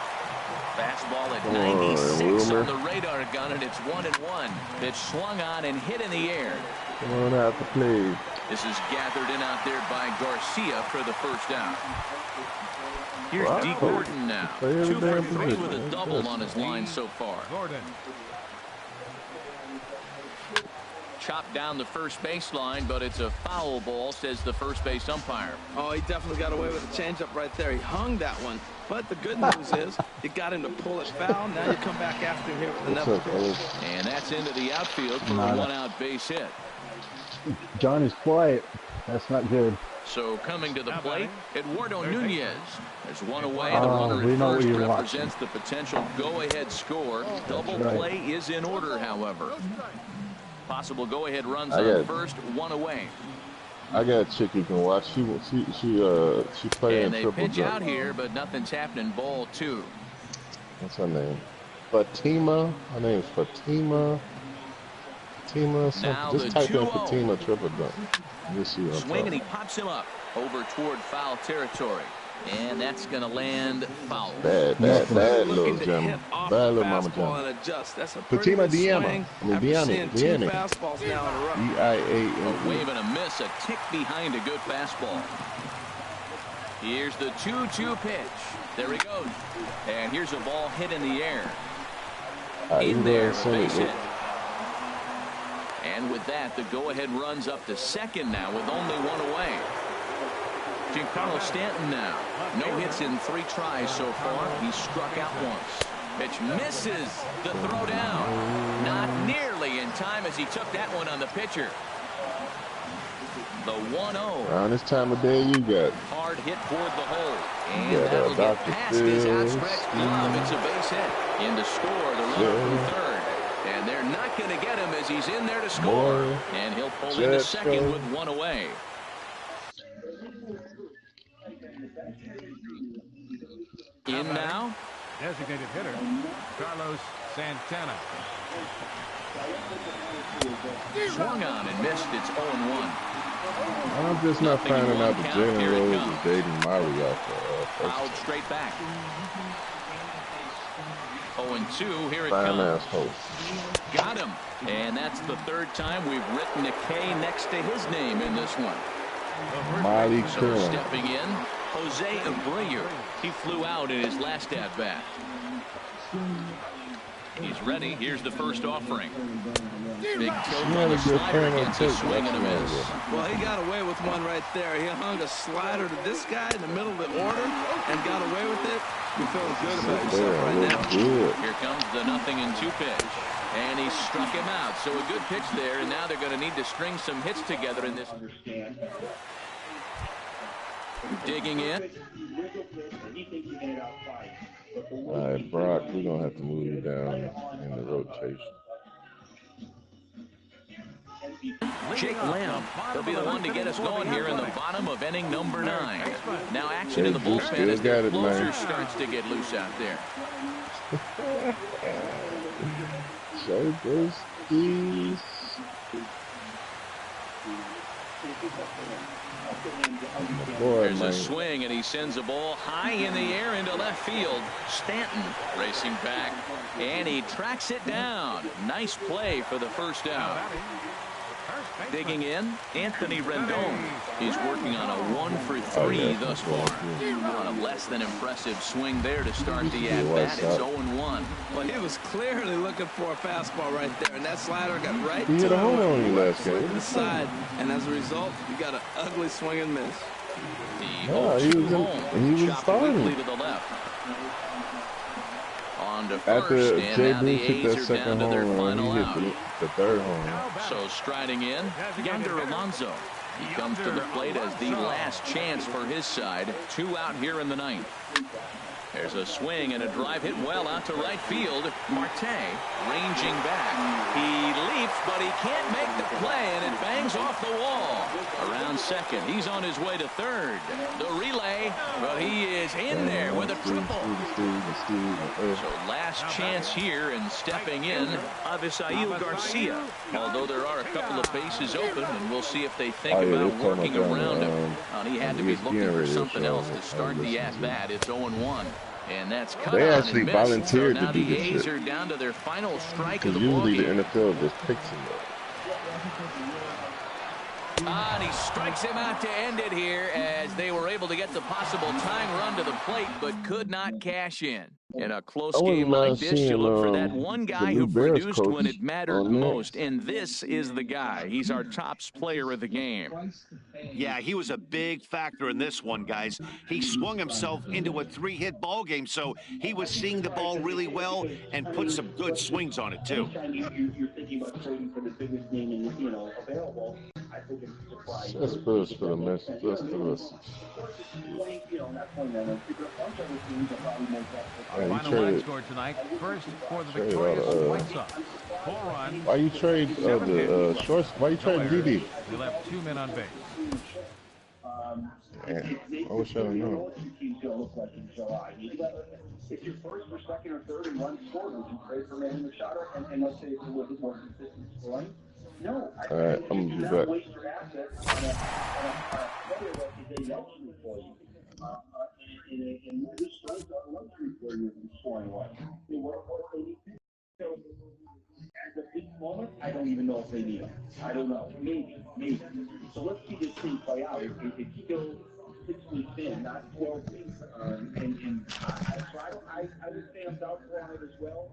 Fastball at 96 on the radar gun, and it's 1-1. Pitch swung on and hit in the air. Come on out to play. This is gathered in out there by Garcia for the first out. Here's D. Gordon now. 2 for 3 with a double on his line so far. Gordon. Chopped down the first baseline, but it's a foul ball, says the first base umpire. Oh, he definitely got away with a changeup right there. He hung that one. But the good news is you got him to pull it foul. Now you come back after him here with another pitch. And that's into the outfield for a 1-out base hit. John is quiet. That's not good. So coming to the plate, Eduardo Nunez. There's one away. The runner at first represents the potential go-ahead score. Double play is in order, however. Possible go-ahead runs on first, 1 away. I got a chick you can watch. She playing and they triple pitch jump. out here, but nothing's happening. Ball 2. What's her name? Fatima. Her name is Fatima. Fatima something. Now just the type in 2-0. Fatima triple jump. You'll see what I'm Swing, and talking. he pops him up over toward foul territory. And that's going to land foul. Bad little gem. Bad little mama gem. That's a pretty good swing. After seeing 2 fastballs now in a row. D-I-A-N-E. A wave and a miss, a tick behind a good fastball. Here's the 2-2 pitch. There he goes. And here's a ball hit in the air. In there, base hit. And with that, the go-ahead runs up to second now with only 1 away. Giancarlo Stanton now. No hits in 3 tries so far. He struck out once. Pitch misses the throw down. Not nearly in time as he took that one on the pitcher. The 1-0. Around this time of day, you got hard hit toward the hole. And that'll get past his outstretched glove. It's a base hit. In to score, the runner from third. And they're not going to get him as he's in there to score. And he'll pull into second with 1 away. In now. Designated hitter, Carlos Santana. Swung on and missed. It's 0-1. I'm just not finding out that Jalen Rose is dating Molly off fouled straight back. 0-2. Here it comes. Got him. And that's the 3rd time we've written a K next to his name in this one. Molly so stepping in, Jose Abreu. He flew out in his last at-bat. He's ready. Here's the first offering. Big tilt on the slider against a swing and a miss. Well, he got away with one right there. He hung a slider to this guy in the middle of the order and got away with it. You're feeling good about yourself right now. Here comes the 0-2 pitch. And he struck him out. So a good pitch there, and now they're going to need to string some hits together in this. Digging in. All right, Brock, we're going to have to move you down in the rotation. Jake Lamb, he'll be the one to get us going here in the bottom of inning number 9. Now action in the bullpen as the closer starts to get loose out there. There's a swing, and he sends a ball high in the air into left field. Stanton racing back, and he tracks it down. Nice play for the first out. Digging in, Anthony Rendon. He's working on a 1-for-3 thus far. On a less than impressive swing there to start the at-bat. It's 0-1. Well, he was clearly looking for a fastball right there, and that slider got right to He hit a home run on you last game. the side, and as a result, you got an ugly swing and miss. The Yeah, he 0-2 was home. Chopped starting. weakly to the left. On to first, After and Jay now the Bruce hit that A's are down second to their home run, final he out. hit the third home run. So striding in, Yonder Alonso. He comes to the plate as the last chance for his side. 2 out here in the ninth. There's a swing and a drive hit well out to right field. Marte ranging back. He leaps, but he can't make the play, and it bangs off the wall. Around second. He's on his way to third. The relay, but he is in there with a triple. So last chance here, and stepping in, Avisail Garcia. Although there are a couple of bases open, and we'll see if they think about working around him. He had to be looking for something else to start the at-bat. It's 0-1. And that's cut They on actually and missed. volunteered So now to do the this A's shit. are down to their final strike of Because the ball usually game. the NFL just picks him up. And he strikes him out to end it here as they were able to get the possible tying run to the plate, but could not cash in. In a close I wouldn't game like mind this, you seeing, look for that one the guy new who Bears produced when coach it mattered on that. most, and this is the guy. He's our top player of the game. Yeah, he was a big factor in this one, guys. He swung himself into a 3-hit ball game, so he was seeing the ball really well and put some good swings on it, too. You're thinking about trading for the biggest name available. I think it's a surprise. That's first for the message. That's the message. Not playing that. Because a bunch of other teams will probably make that. Yeah, you Final line traded. score tonight. First for the Traded victorious all the, White Sox. 4 runs. Why you trade the shorts? Why you No trade errors. DD? We left 2 men on base. Man, I wish I'd known. If you're first or second or third and runs scored, would you trade for making the shot? And let's say it's a little bit more consistent scoring. No, All right, I'm gonna be back. waste your assets on a player that is a luxury for you. And this strikes are a luxury for you in scoring wise. What they need to do. At this moment, I don't even know if they need them. I don't know. Maybe. So let's see this thing play out. It's still 6 weeks in, not 12 weeks. I would say I'm doubtful on it as well.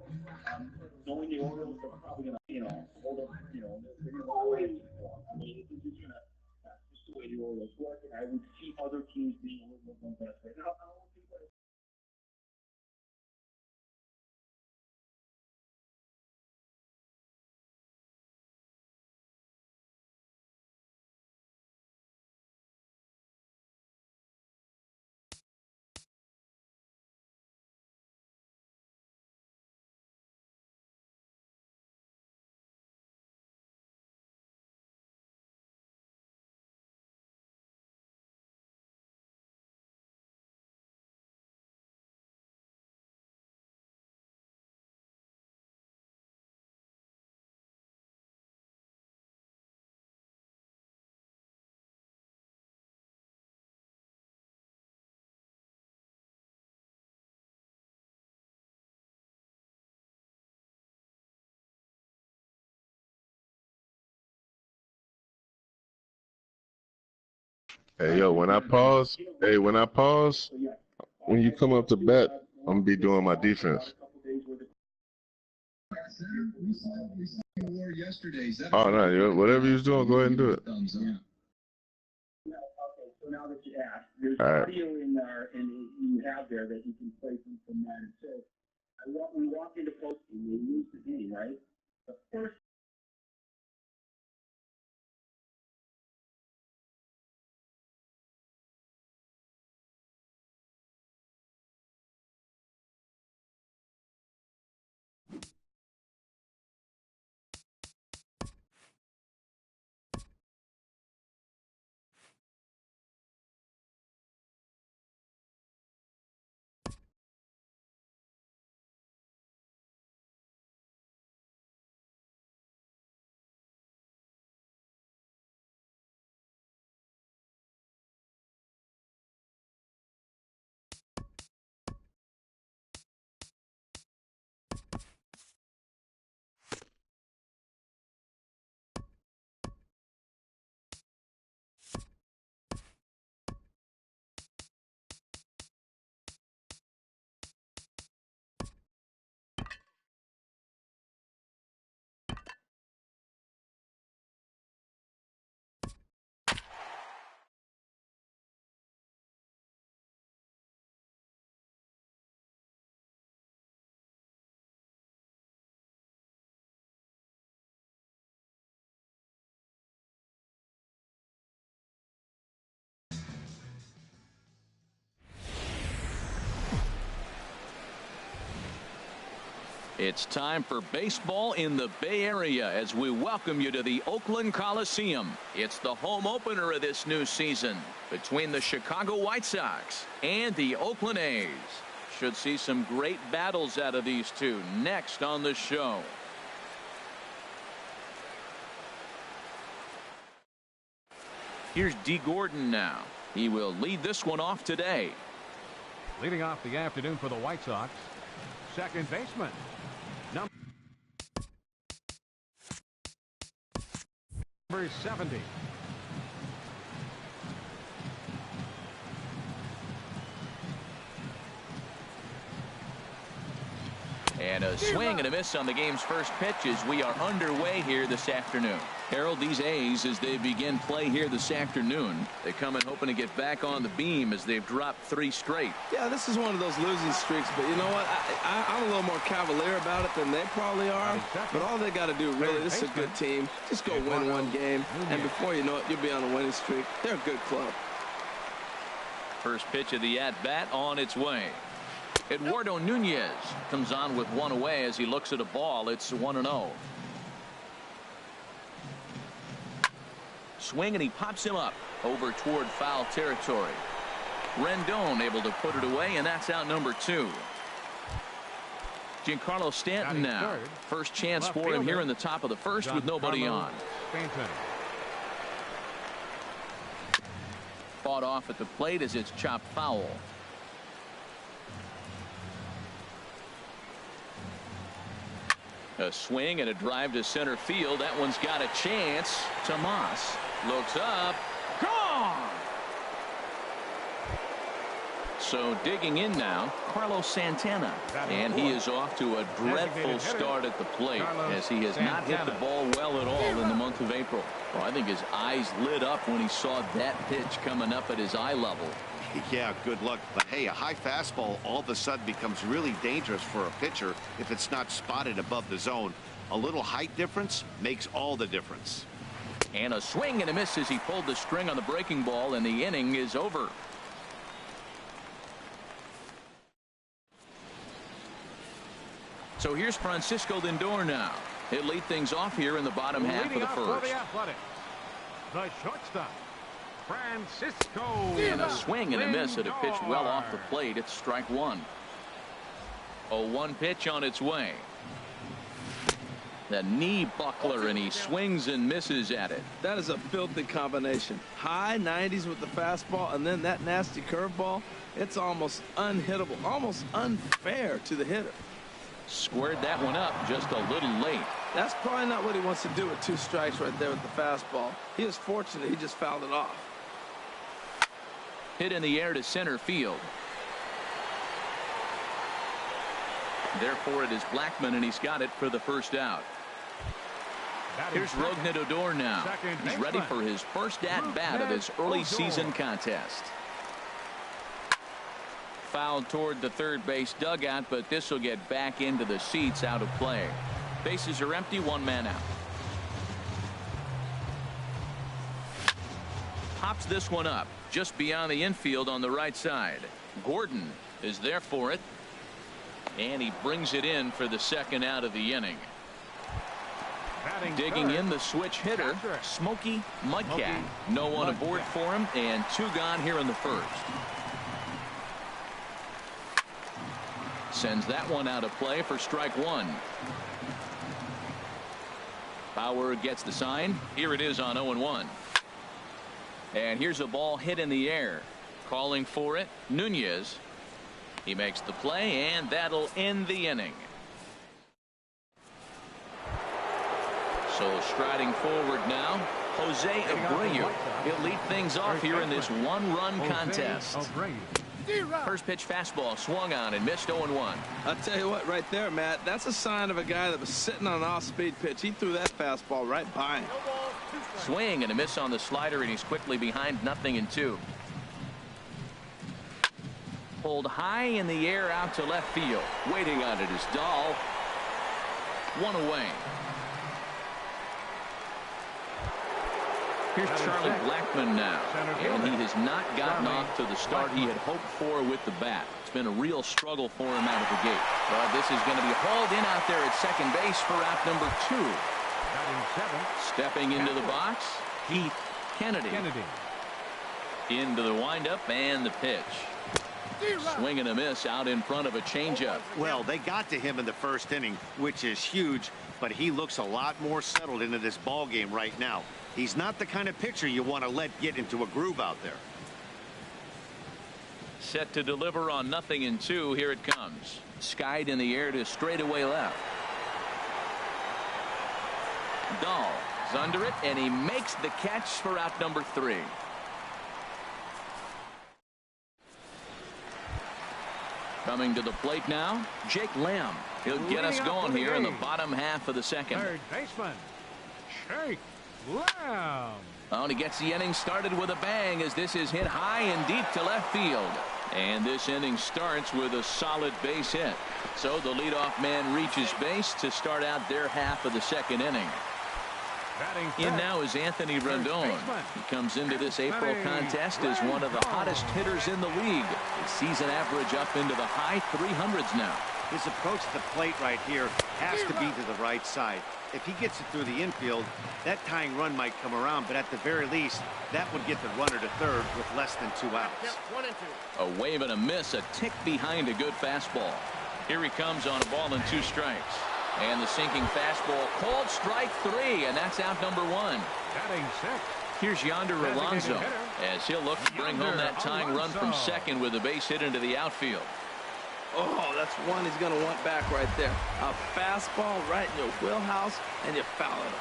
Knowing the Orioles are probably going to, hold up, they're going to hold on for them. I mean, it's just going to, that's just the way the Orioles work. And I would see other teams being a little bit more desperate. Hey, yo, when I pause, when you come up to bat, I'm gonna be doing my defense. Oh no, whatever you was doing, go ahead and do it. Okay, so now that you asked, there's All right. audio in there, and you have there that you can play from that. And so we walk into post and we lose the game, right? The first It's time for baseball in the Bay Area as we welcome you to the Oakland Coliseum. It's the home opener of this new season between the Chicago White Sox and the Oakland A's. Should see some great battles out of these two next on the show. Here's D. Gordon now. He will lead this one off today. Leading off the afternoon for the White Sox, second baseman, number 70. And a swing and a miss on the game's first pitch as we are underway here this afternoon. Harold, these A's, as they begin play here this afternoon, they come in hoping to get back on the beam as they've dropped 3 straight. Yeah, this is one of those losing streaks, but you know what? I'm a little more cavalier about it than they probably are. But all they got to do, really, this is a good team. Just go win one game, and before you know it, you'll be on a winning streak. They're a good club. First pitch of the at-bat on its way. Eduardo Nunez comes on with 1 away as he looks at a ball. It's 1-0. Swing, and he pops him up over toward foul territory. Rendon able to put it away, and that's out number 2. Giancarlo Stanton now. First chance for him here in the top of the first with nobody on. Fought off at the plate as it's chopped foul. A swing and a drive to center field. That one's got a chance. Tomas looks up. Gone! So digging in now, Carlos Santana. And he is off to a dreadful start at the plate as he has not hit the ball well at all in the month of April. Well, I think his eyes lit up when he saw that pitch coming up at his eye level. Yeah, good luck. But hey, a high fastball all of a sudden becomes really dangerous for a pitcher if it's not spotted above the zone. A little height difference makes all the difference. And a swing and a miss as he pulled the string on the breaking ball, and the inning is over. So here's Francisco Lindor now. He'll lead things off here in the bottom half of the first. The shortstop, Francisco. And a swing and a miss at a pitch well off the plate. It's strike 1. A 1 pitch on its way. The knee buckler, and he swings and misses at it. That is a filthy combination. High 90s with the fastball, and then that nasty curveball. It's almost unhittable, almost unfair to the hitter. Squared that one up just a little late. That's probably not what he wants to do with 2 strikes right there with the fastball. He was fortunate he just fouled it off. Hit in the air to center field. Therefore it is Blackman, and he's got it for the first out. Here's Rougned Odor now. He's ready for his first at-bat of this early season contest. Fouled toward the third base dugout, but this will get back into the seats, out of play. Bases are empty, 1 man out. Pops this one up just beyond the infield on the right side. Gordon is there for it, and he brings it in for the second out of the inning. Digging in, the switch hitter, Smokey Mudcat. No one aboard for him, and 2 gone here in the first. Sends that one out of play for strike 1. Bauer gets the sign. Here it is on 0-1. And here's a ball hit in the air. Calling for it, Nunez. He makes the play, and that'll end the inning. So striding forward now, Jose Abreu. He'll lead things off here in this 1-run contest. First pitch fastball swung on and missed. 0-1. I'll tell you what, right there, Matt, that's a sign of a guy that was sitting on an off-speed pitch. He threw that fastball right by him. Swing and a miss on the slider, and he's quickly behind 0-2. Pulled high in the air out to left field. Waiting on it is Dahl. 1 away. Here's Charlie Blackmon now, and he has not gotten off to the start he had hoped for with the bat. It's been a real struggle for him out of the gate. But this is going to be hauled in out there at second base for out number 2. Stepping into the box, Heath Kennedy. Into the windup and the pitch. Swing and a miss out in front of a changeup. Well, they got to him in the first inning, which is huge, but he looks a lot more settled into this ball game right now. He's not the kind of pitcher you want to let get into a groove out there. Set to deliver on 0-2. Here it comes. Skied in the air to straightaway left. Dahl is under it, and he makes the catch for out number 3. Coming to the plate now, Jake Lamb. He'll get us going here in the bottom half of the second. Third baseman, Jake Lamb. Oh, and he gets the inning started with a bang as this is hit high and deep to left field. And this inning starts with a solid base hit. So the leadoff man reaches base to start out their half of the second inning. In now is Anthony Rendon. He comes into this April contest as one of the hottest hitters in the league. His season average up into the high 300s now. His approach to the plate right here has to be to the right side. If he gets it through the infield, that tying run might come around, but at the very least, that would get the runner to third with less than 2 outs. A wave and a miss, a tick behind a good fastball. Here he comes on a ball and 2 strikes. And the sinking fastball called strike 3, and that's out number 1. Here's Yonder Alonso as he'll look to bring home that tying run from second with a base hit into the outfield. Oh, that's one he's going to want back right there. A fastball right in your wheelhouse, and you foul it.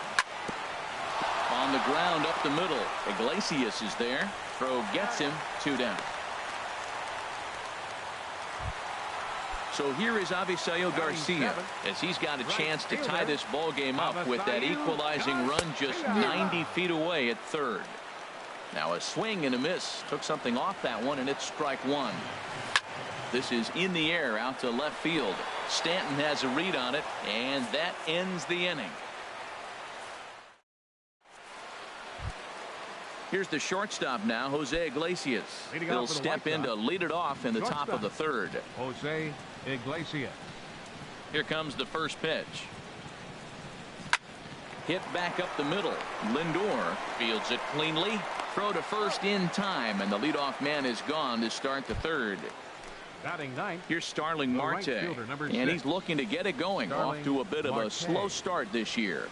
On the ground up the middle, Iglesias is there. Throw gets him, 2 down. So here is Avisail Garcia as he's got a chance to tie this ball game up with that equalizing run just 90 feet away at third. Now a swing and a miss. Took something off that one, and it's strike 1. This is in the air out to left field. Stanton has a read on it, and that ends the inning. Here's the shortstop now, Jose Iglesias. He'll step in to lead it off in the top of the third. Jose Iglesias. Here comes the first pitch. Hit back up the middle. Lindor fields it cleanly. Throw to first in time, and the leadoff man is gone to start the third. Here's Starling Marte, and he's looking to get it going. Off to a bit of a slow start this year.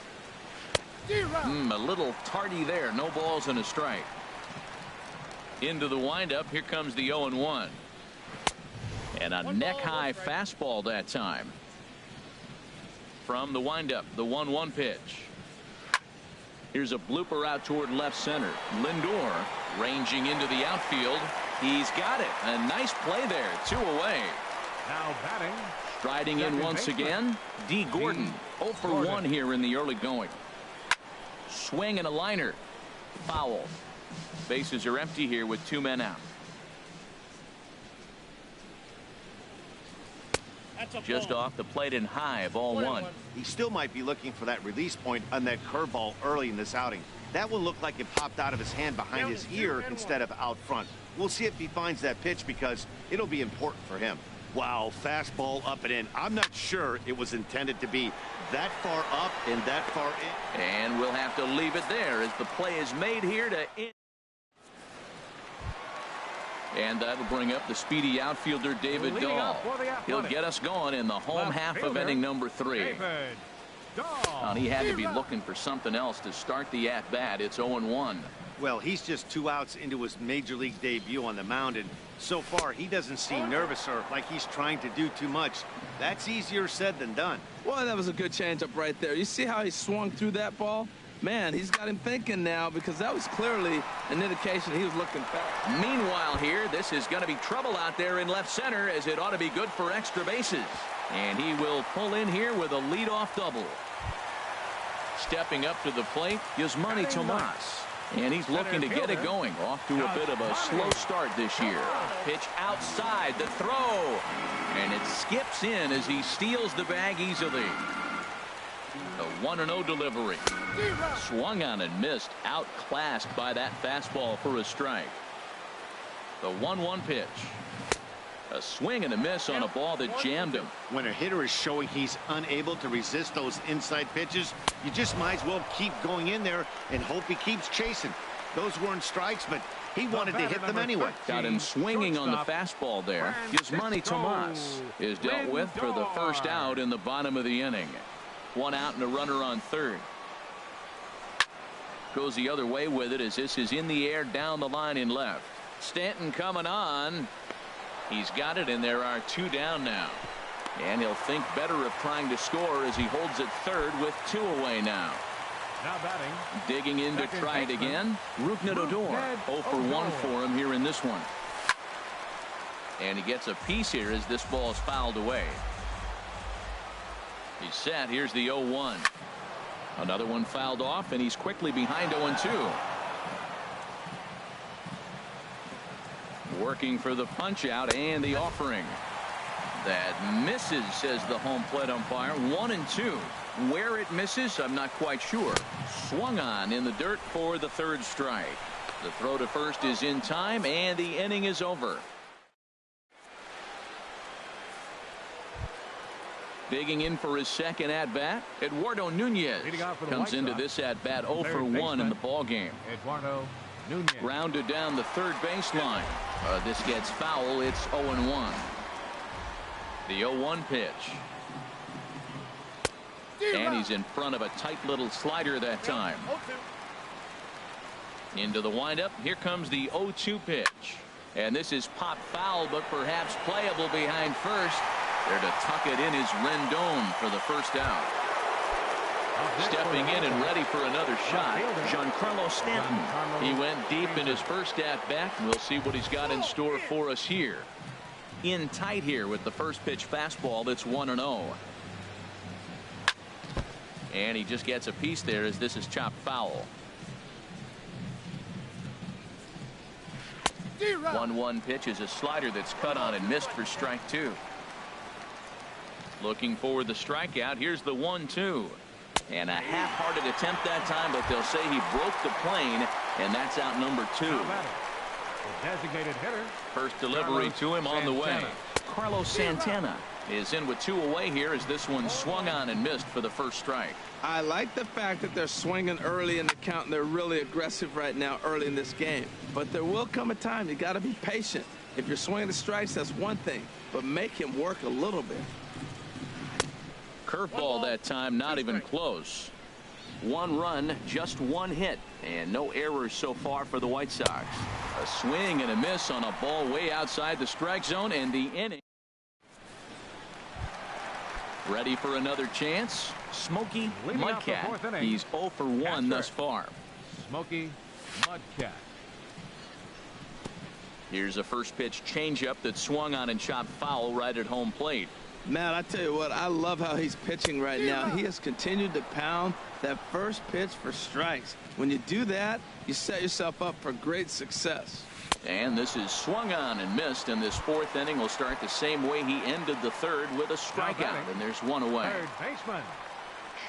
A little tardy there. No balls and a strike. Into the windup. Here comes the 0-1. And a neck-high fastball that time. From the windup, the 1-1 pitch. Here's a blooper out toward left center. Lindor ranging into the outfield. He's got it. A nice play there. 2 away. Now batting. Striding in once again. D. Gordon. 0 for 1 here in the early going. Swing and a liner. Foul. Bases are empty here with 2 men out. Just off the plate and high, ball 1. He still might be looking for that release point on that curveball early in this outing. That one looked like it popped out of his hand behind his ear instead of out front. We'll see if he finds that pitch because it'll be important for him. Wow, fastball up and in. I'm not sure it was intended to be that far up and that far in. And we'll have to leave it there as the play is made here to end. And that'll bring up the speedy outfielder David Dahl. He'll get us going in the home half of inning number 3. And he had to be looking for something else to start the at-bat. It's 0-1. Well, he's just 2 outs into his major league debut on the mound, and so far he doesn't seem nervous or like he's trying to do too much. That's easier said than done. Well, that was a good changeup right there. You see how he swung through that ball? Man, he's got him thinking now because that was clearly an indication he was looking fast. Meanwhile here, this is going to be trouble out there in left center as it ought to be good for extra bases. And he will pull in here with a leadoff double. Stepping up to the plate, Yasmani Tomas. And he's looking to get it going. Off to a bit of a slow start this year. Pitch outside, the throw. And it skips in as he steals the bag easily. The 1-0 delivery. Swung on and missed. Outclassed by that fastball for a strike. The 1-1 pitch. A swing and a miss on a ball that jammed him. When a hitter is showing he's unable to resist those inside pitches, you just might as well keep going in there and hope he keeps chasing. Those weren't strikes, but he wanted to hit them anyway. Got him swinging on the fastball there. Yasmani Tomas is dealt with for the first out in the bottom of the inning. 1 out and a runner on third. Goes the other way with it as this is in the air down the line in left. Stanton coming on. He's got it, and there are 2 down now. And he'll think better of trying to score as he holds it third with 2 away now. Now batting. Digging in to try it again. Rougned Odor. 0 for 1 for him here in this one. And he gets a piece here as this ball is fouled away. He's set. Here's the 0-1. Another one fouled off, and he's quickly behind 0-2. Working for the punch out and the offering. That misses, says the home plate umpire. 1-2. Where it misses, I'm not quite sure. Swung on in the dirt for the third strike. The throw to first is in time, and the inning is over. Digging in for his second at-bat, Eduardo Nunez comes into this at-bat 0 for 1 in the ballgame. Eduardo Nunez. Grounded down the third baseline. This gets foul. It's 0-1. The 0-1 pitch. And he's in front of a tight little slider that time. Into the windup. Here comes the 0-2 pitch. And this is pop foul, but perhaps playable behind first. There to tuck it in is Rendon for the first out. Stepping in and ready for another shot, Giancarlo Stanton. He went deep in his first at-bat. We'll see what he's got in store for us here. In tight here with the first pitch fastball. That's 1-0. And he just gets a piece there as this is chopped foul. 1-1 pitch is a slider that's cut on and missed for strike 2. Looking for the strikeout. Here's the 1-2. And a half-hearted attempt that time, but they'll say he broke the plane, and that's out number 2. Designated hitter. First delivery to him on the way. Carlos Santana is in with 2 away here as this one swung on and missed for the first strike. I like the fact that they're swinging early in the count, and they're really aggressive right now early in this game. But there will come a time you got to be patient. If you're swinging the strikes, that's one thing, but make him work a little bit. Curveball that time, not even close. 1 run, just 1 hit, and no errors so far for the White Sox. A swing and a miss on a ball way outside the strike zone, and the inning. Ready for another chance. Smokey Mudcat. He's 0 for 1 thus far. Smokey Mudcat. Here's a first pitch changeup that swung on and chopped foul right at home plate. Matt, I tell you what, I love how he's pitching right now. He has continued to pound that first pitch for strikes. When you do that, you set yourself up for great success. And this is swung on and missed, and this 4th inning will start the same way he ended the 3rd with a strikeout, and there's 1 away. Third baseman.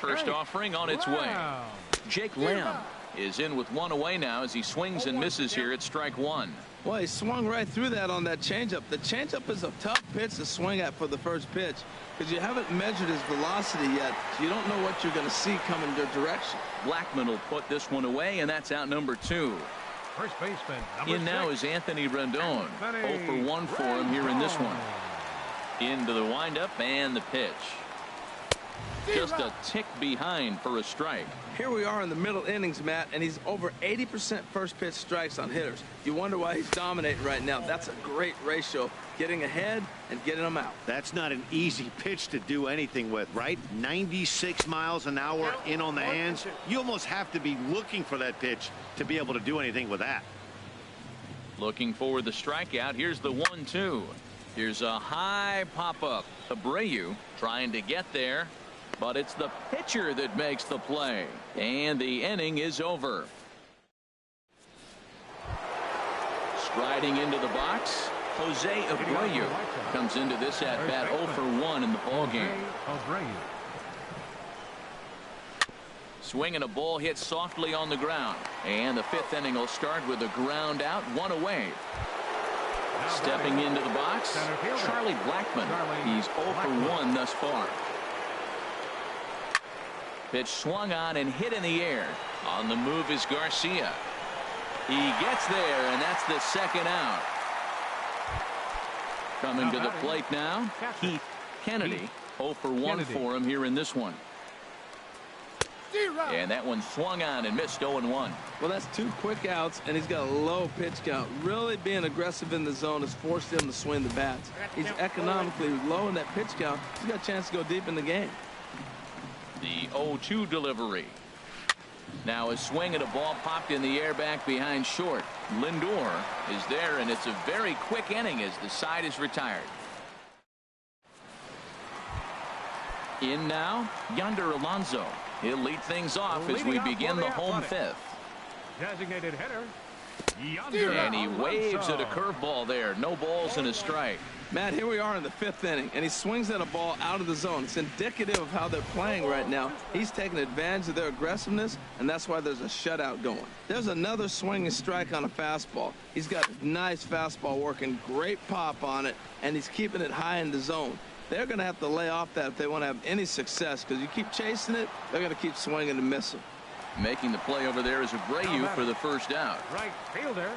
First offering on its way. Jake Lamb is in with 1 away now as he swings and misses here at strike 1. Well, he swung right through that on that changeup. The changeup is a tough pitch to swing at for the first pitch because you haven't measured his velocity yet, so you don't know what you're going to see coming your direction. Blackman will put this one away, and that's out number 2. First baseman. In now is Anthony Rendon. 0 for 1 for him here in this one. Into the windup and the pitch. Just a tick behind for a strike. Here we are in the middle innings, Matt, and he's over 80% first pitch strikes on hitters. You wonder why he's dominating right now. That's a great ratio, getting ahead and getting them out. That's not an easy pitch to do anything with, right? 96 miles an hour in on the hands. You almost have to be looking for that pitch to be able to do anything with that. Looking for the strikeout. Here's the 1-2. Here's a high pop-up. Abreu trying to get there. But it's the pitcher that makes the play. And the inning is over. Striding into the box, Jose Abreu comes into this at-bat 0 for 1 in the ballgame. Swinging a ball hit softly on the ground. And the 5th inning will start with a ground out, 1 away. Stepping into the box, Charlie Blackmon. He's 0 for 1 thus far. Pitch swung on and hit in the air. On the move is Garcia. He gets there, and that's the 2nd out. Coming to the plate now, Keith Kennedy. 0 for 1 for him here in this one. And that one swung on and missed. 0-1. Well, that's 2 quick outs, and he's got a low pitch count. Really being aggressive in the zone has forced him to swing the bats. He's economically low in that pitch count. He's got a chance to go deep in the game. The 0-2 delivery. Now a swing at a ball popped in the air back behind short. Lindor is there, and it's a very quick inning as the side is retired. In now, Yonder Alonso. He'll lead things off as we begin the home 5th. Designated hitter. And he waves at a curveball there. No balls and a strike. Matt, here we are in the 5th inning, and he swings at a ball out of the zone. It's indicative of how they're playing right now. He's taking advantage of their aggressiveness, and that's why there's a shutout going. There's another swinging strike on a fastball. He's got nice fastball working, great pop on it, and he's keeping it high in the zone. They're going to have to lay off that if they want to have any success, because you keep chasing it, they're going to keep swinging and missing. Making the play over there is Abreu for the 1st out. Right fielder.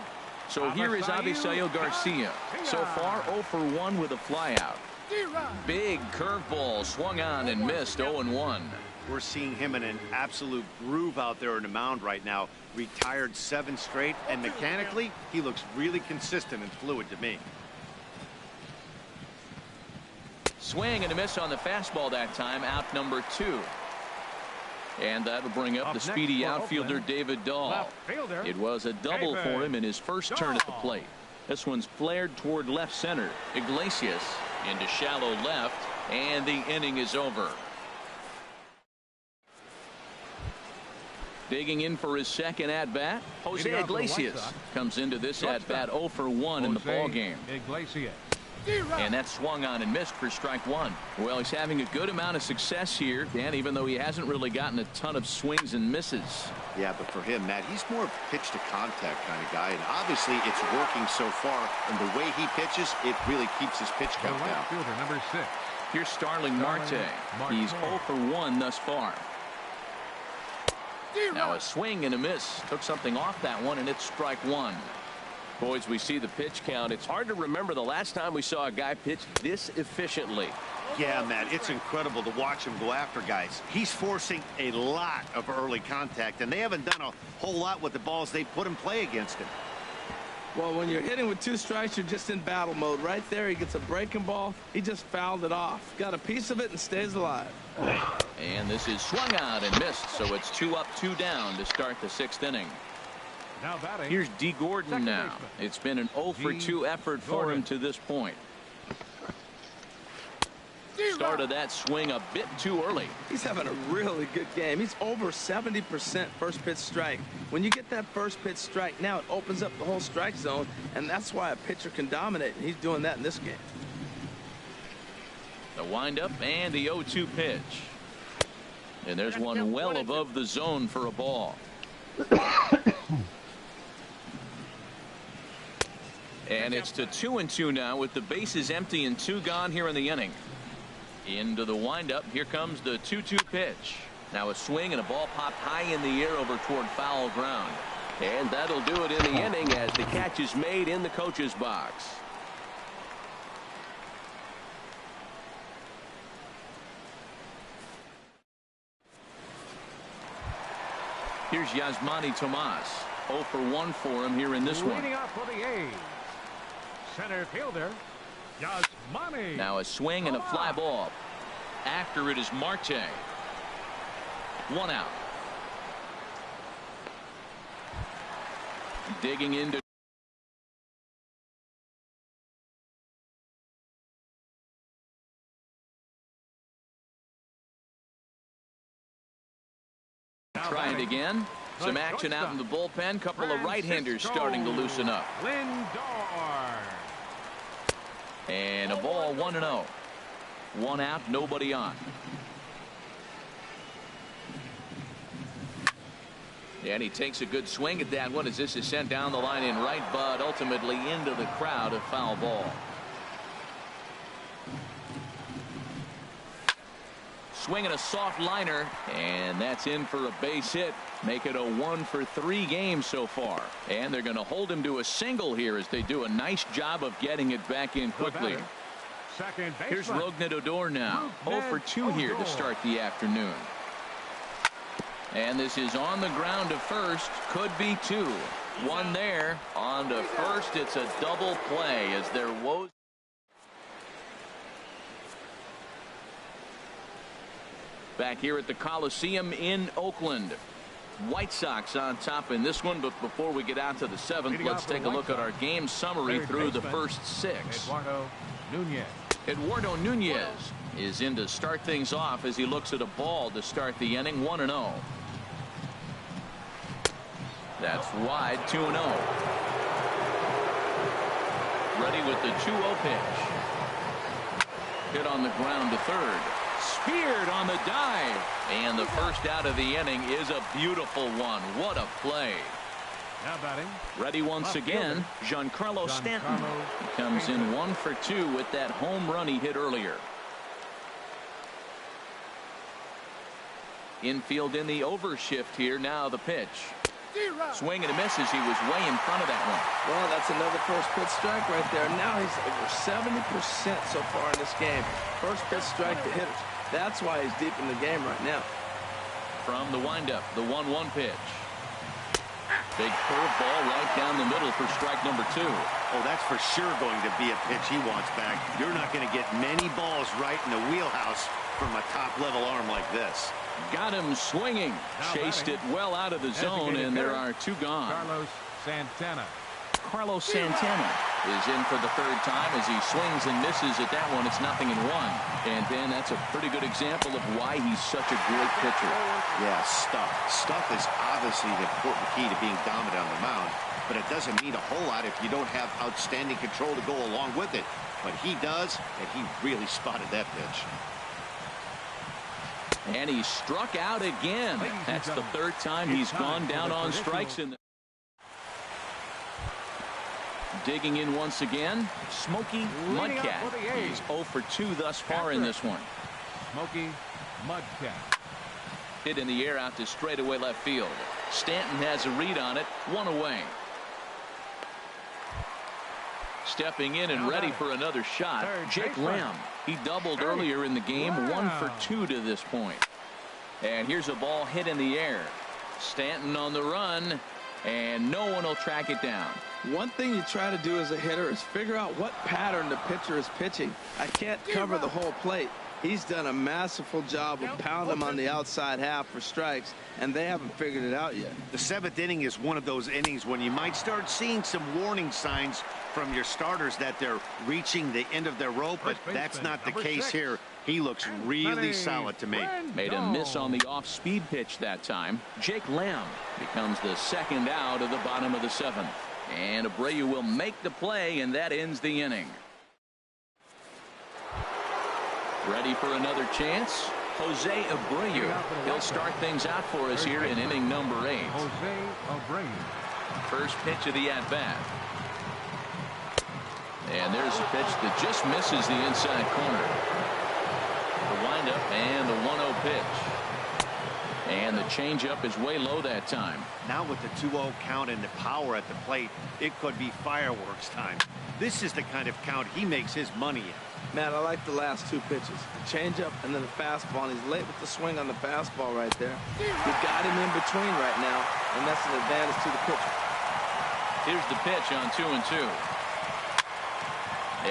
So here is Avisail Garcia. So far 0 for 1 with a flyout. Big curveball swung on and missed. 0-1. We're seeing him in an absolute groove out there in the mound right now. Retired 7 straight, and mechanically he looks really consistent and fluid to me. Swing and a miss on the fastball that time. Out number 2. And that'll bring up the speedy outfielder David Dahl. It was a double for him in his first turn at the plate. This one's flared toward left center. Iglesias into shallow left, and the inning is over. Digging in for his 2nd at-bat, Jose Iglesias comes into this at-bat 0 for 1 in the ballgame. Iglesias. And that swung on and missed for strike 1. Well, he's having a good amount of success here, Dan, even though he hasn't really gotten a ton of swings and misses. Yeah, but for him, Matt, he's more of a pitch to contact kind of guy, and obviously it's working so far, and the way he pitches, it really keeps his pitch count down. Fielder number 6. Here's Starling Marte. He's 0 for 1 thus far. Now a swing and a miss. Took something off that one, and it's strike 1. Boys, we see the pitch count. It's hard to remember the last time we saw a guy pitch this efficiently. Yeah, Matt, it's incredible to watch him go after guys. He's forcing a lot of early contact, and they haven't done a whole lot with the balls they put in play against him. Well, when you're hitting with 2 strikes, you're just in battle mode. Right there, he gets a breaking ball. He just fouled it off. Got a piece of it and stays alive. And this is swung out and missed, so it's 2 up, 2 down to start the 6th inning. Now batting. Here's D. Gordon now. It's been an 0 for 2 effort for him to this point. Started that swing a bit too early. He's having a really good game. He's over 70% first pitch strike. When you get that first pitch strike, now it opens up the whole strike zone, and that's why a pitcher can dominate, and he's doing that in this game. The windup and the 0-2 pitch. And there's one well above the zone for a ball. And it's to 2-2 now with the bases empty and 2 gone here in the inning. Into the windup. Here comes the 2-2 pitch. Now a swing and a ball popped high in the air over toward foul ground. And that'll do it in the inning as the catch is made in the coach's box. Here's Yasmani Tomas. 0 for 1 for him here in this one. Leading off for the A's, center fielder Yasmani. Now a swing and a fly ball. After it is Marte. 1 out. Digging into try it again. Some action out in the bullpen. Couple of right-handers starting to loosen up. Lindor. And a ball 1-0. 1 out, nobody on. And he takes a good swing at that one as this is sent down the line in right, but ultimately into the crowd, a foul ball. Swinging a soft liner, and that's in for a base hit. Make it a 1-for-3 game so far. And they're going to hold him to a single here as they do a nice job of getting it back in quickly. Here's Rougned Odor now. 0-for-2 here to start the afternoon. And this is on the ground to first. Could be two. One there. On to first. It's a double play as there was. Back here at the Coliseum in Oakland. White Sox on top in this one, but before we get out to the seventh, let's take a look at our game summary through the first six. Eduardo Nunez is in to start things off as he looks at a ball to start the inning. 1-0. That's wide. 2-0. Ready with the 2-0 pitch. Hit on the ground to third. Speared on the dive. And the first out of the inning is a beautiful one. What a play. Now batting. Ready once again, Giancarlo Stanton. He comes in 1-for-2 with that home run he hit earlier. Infield in the overshift here. Now the pitch. Swing and a misses. He was way in front of that one. Well, that's another first pitch strike right there. Now he's over 70% so far in this game. First pitch strike to hitters. That's why he's deep in the game right now. From the windup, the 1-1 pitch. Big curveball right down the middle for strike number 2. Oh, that's for sure going to be a pitch he wants back. You're not going to get many balls right in the wheelhouse from a top-level arm like this. Got him swinging. Chased it well out of the zone, and there are two gone. Carlos Santana is in for the third time as he swings and misses at that one. It's 0-1. And then that's a pretty good example of why he's such a great pitcher. Yeah, stuff is obviously the important key to being dominant on the mound, but it doesn't mean a whole lot if you don't have outstanding control to go along with it. But he does, and he really spotted that pitch. And he struck out again. That's the third time he's gone down on strikes in the digging in once again, Smokey Mudcat. He's 0-for-2 thus far in this one. Smokey Mudcat. Hit in the air out to straightaway left field. Stanton has a read on it. 1 away. Stepping in and ready for another shot, Jake Lamb. He doubled earlier in the game. 1-for-2 to this point. And here's a ball hit in the air. Stanton on the run, and no one will track it down. One thing you try to do as a hitter is figure out what pattern the pitcher is pitching. I can't cover the whole plate. He's done a masterful job of pounding him on the outside half for strikes, and they haven't figured it out yet. The 7th inning is one of those innings when you might start seeing some warning signs from your starters that they're reaching the end of their rope, but that's not the case here. He looks really solid to me. Made a miss on the off-speed pitch that time. Jake Lamb becomes the second out of the bottom of the 7th. And Abreu will make the play, and that ends the inning. Ready for another chance? Jose Abreu. He'll start things out for us here in inning number 8. Jose Abreu. First pitch of the at-bat. And there's a pitch that just misses the inside corner. The windup and the 1-0 pitch. And the changeup is way low that time. Now with the 2-0 count and the power at the plate, it could be fireworks time. This is the kind of count he makes his money in. Matt, I like the last 2 pitches. The changeup and then the fastball. And he's late with the swing on the fastball right there. You got him in between right now, and that's an advantage to the pitcher. Here's the pitch on 2-2.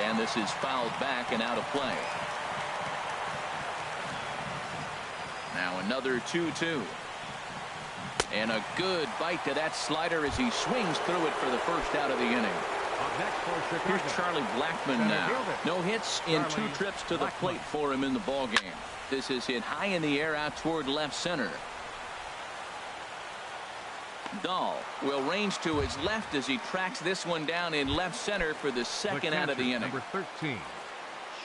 And this is fouled back and out of play. Now another 2-2. And a good bite to that slider as he swings through it for the first out of the inning. Here's Charlie Blackmon now. No hits in 2 trips to the plate for him in the ballgame. This is hit high in the air out toward left center. Dahl will range to his left as he tracks this one down in left center for the second out of the inning. Number 13.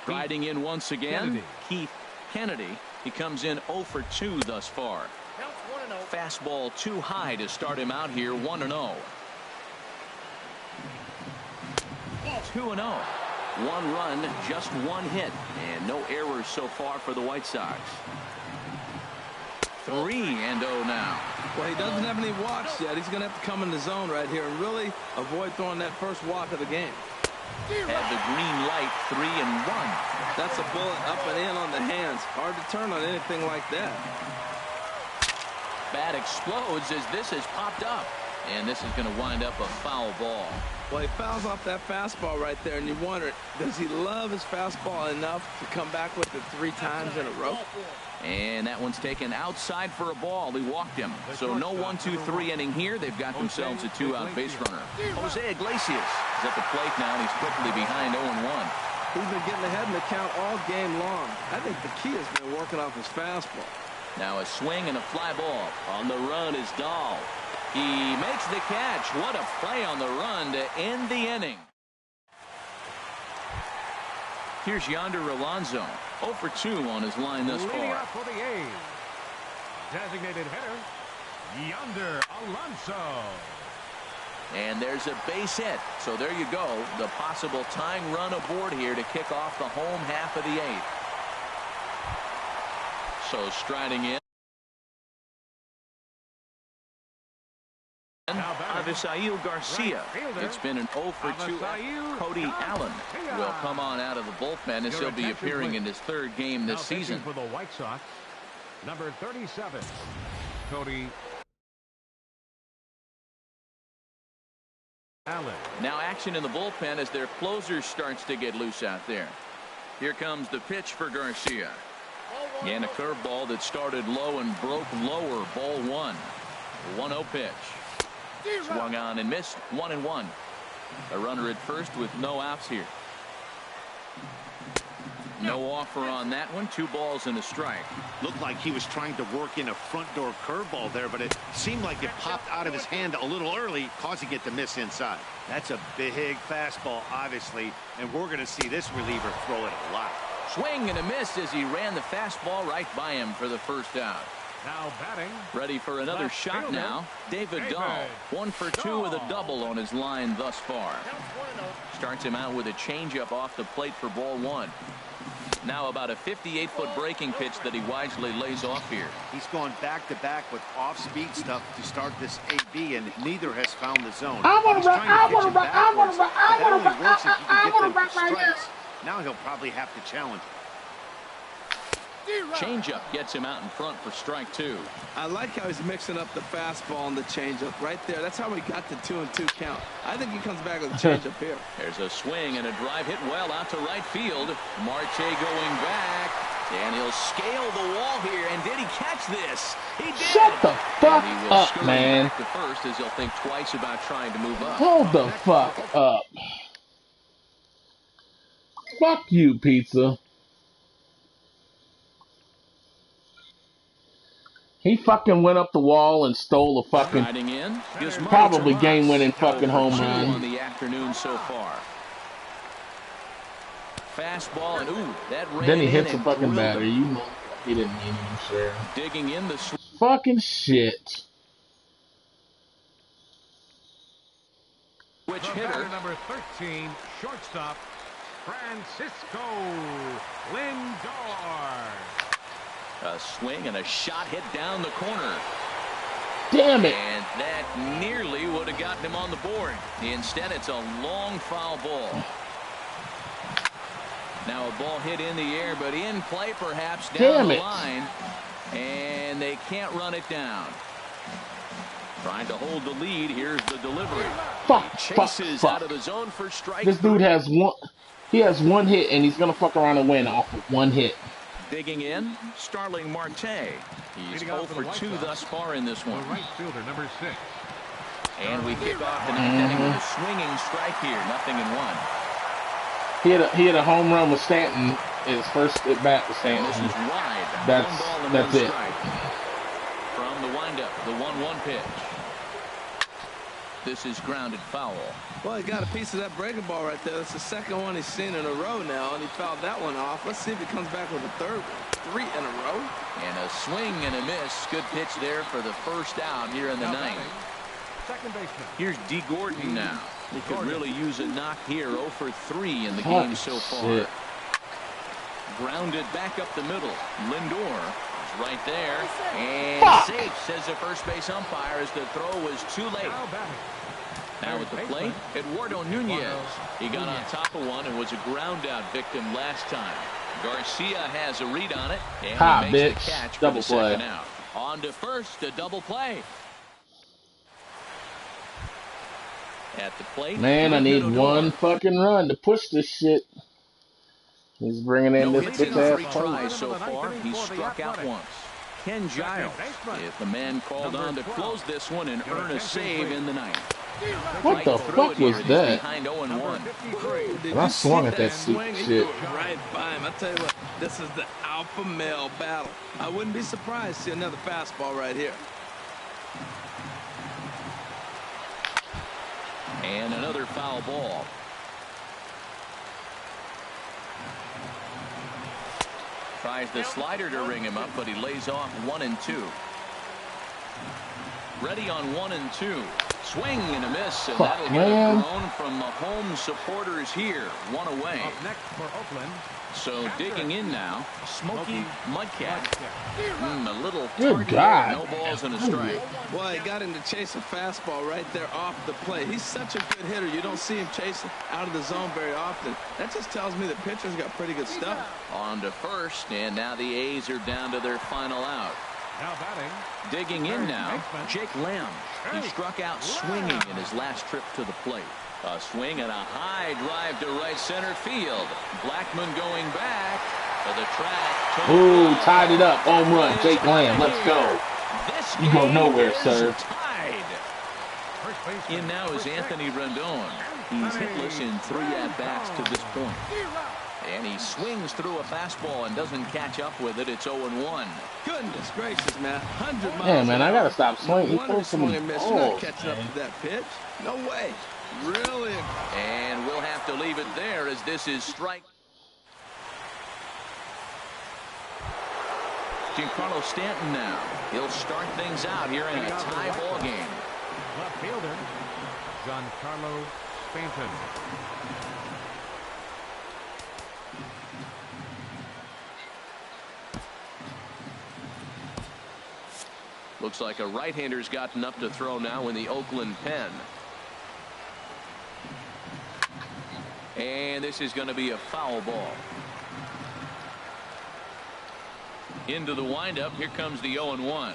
Striding in once again, Keith Kennedy. He comes in 0-for-2 thus far. fastball too high to start him out here 1-0. 2-0. 1 run, just 1 hit, and no errors so far for the White Sox. 3-0 now. Well, he doesn't have any walks yet. He's going to have to come in the zone right here and really avoid throwing that first walk of the game. Had the green light, 3-1. That's a bullet up and in on the hands. Hard to turn on anything like that. Bat explodes as this has popped up, and this is going to wind up a foul ball. Well, he fouls off that fastball right there, and you wonder, does he love his fastball enough to come back with it 3 times in a row? And that one's taken outside for a ball. He walked him. So no 1-2-3 inning here. They've got themselves a 2-out base runner. Jose Iglesias is at the plate now, and he's quickly behind 0-1. He's been getting ahead in the count all game long. I think the key has been working off his fastball. Now a swing and a fly ball. On the run is Dahl. He makes the catch. What a play on the run to end the inning. Here's Yonder Alonso. 0 for 2 on his line thus Leading far. up for the A's, designated hitter, Yonder Alonso. And there's a base hit. So there you go. The possible tying run aboard here to kick off the home half of the 8th. So striding in. Avisail Garcia. It's been an 0 for 2. Cody Allen will come on out of the bullpen as he'll be appearing in his 3rd game this season. For the White Sox, number 37, Cody Allen. Now action in the bullpen as their closer starts to get loose out there. Here comes the pitch for Garcia. And a curveball that started low and broke lower. Ball 1. 1-0 pitch. Swung on and missed. 1-1. A runner at first with no outs here. No offer on that one. 2 balls and a strike. Looked like he was trying to work in a front door curveball there, but it seemed like it popped out of his hand a little early, causing it to miss inside. That's a big fastball, obviously, and we're going to see this reliever throw it a lot. Swing and a miss as he ran the fastball right by him for the first out. Now batting. Ready for another shot now. David Dahl. 1 for 2 with a double on his line thus far. Starts him out with a changeup off the plate for ball 1. Now about a 58-foot breaking pitch that he wisely lays off here. He's gone back-to-back with off-speed stuff to start this AB, and neither has found the zone. I want to run. That only works if you can get them for strikes. Now he'll probably have to challenge. Changeup gets him out in front for strike 2. I like how he's mixing up the fastball and the changeup right there. That's how he got the 2-2 count. I think he comes back with a changeup here. There's a swing and a drive hit well out to right field. Marte going back, and he'll scale the wall here. And did he catch this? He did. Shut the fuck up, man. Back to first as he'll think twice about trying to move up. Hold the fuck up. Fuck you, pizza. He fucking went up the wall and stole a fucking probably game-winning fucking home run on the afternoon so far. Fastball and ooh, that ran. Then he hits a fucking batter. You know he didn't mean to share. Digging in the fucking shit. Which hitter? Number 13, shortstop Francisco Lindor. A swing and a shot hit down the corner. Damn it. And that nearly would have gotten him on the board. Instead, it's a long foul ball. Now a ball hit in the air, but in play perhaps down the line. And they can't run it down. Trying to hold the lead. Here's the delivery. Chases out of the zone for strike. This dude has one. He has 1 hit, and he's gonna fuck around and win off of 1 hit. Digging in, Starling Marte. He's 0 for 2 thus far in this one. The right fielder, number 6. And we kick off the 9th inning with a swinging strike here. 0-1. He had a home run with Stanton. His first at bat with Stanton. And this is wide. That's it. From the windup, the 1-1 pitch. This is grounded foul. Well, he got a piece of that breaking ball right there. That's the second one he's seen in a row now, and he fouled that one off. Let's see if he comes back with a third one. 3 in a row. And a swing and a miss. Good pitch there for the first out here in the ninth. Second baseman. Here's D. Gordon now. He could really use a knock here. 0 for 3 in the game so far. Shit. Grounded back up the middle. Lindor is right there. And safe, says the first base umpire, as the throw was too late. Now at the plate, Eduardo Nunez. He got on top of one and was a ground out victim last time. Garcia has a read on it, and he makes the catch for the second out. On to first, a double play. At the plate, Man, I need one fucking run to push this shit. He's bringing in this bitch ass 3 tries so far. He struck out once. Ken Giles, if the man called on to close this one and earn a save in the ninth. What the fuck was that? Behind 0-1. And I swung at that stupid shit. Right by him. I tell you what, this is the alpha male battle. I wouldn't be surprised to see another fastball right here. And another foul ball. Tries the slider to ring him up, but he lays off 1 and 2. Ready on 1 and 2. Swing and a miss, and that'll get a groan from the home supporters here. 1 away. Up next for Oakland. So digging in now, Smokey Mudcat. A little Good target, God. no balls and a strike. Well, he got him to chase a fastball right there off the plate. He's such a good hitter. You don't see him chasing out of the zone very often. That just tells me the pitcher's got pretty good stuff. On to first, and now the A's are down to their final out. Now batting. Digging in now, Jake Lamb. He struck out swinging in his last trip to the plate. A swing and a high drive to right center field. Blackman going back to the track. Ooh, tied it up. Home run. Jake Lamb. Let's go. You go nowhere, sir. Tied. In now is Anthony Rendon. He's hitless in 3 at-bats to this point. And he swings through a fastball and doesn't catch up with it. It's 0-1. Goodness gracious, man. 100 miles. Yeah, man, I gotta stop swinging. You're not catching up to that pitch. No way. Really? And we'll have to leave it there, as this is strike. Giancarlo Stanton now. He'll start things out here in a tie ball game. Left fielder, Giancarlo Stanton. Looks like a right-hander's gotten up to throw now in the Oakland pen. And this is going to be a foul ball. Into the windup. Here comes the 0-1.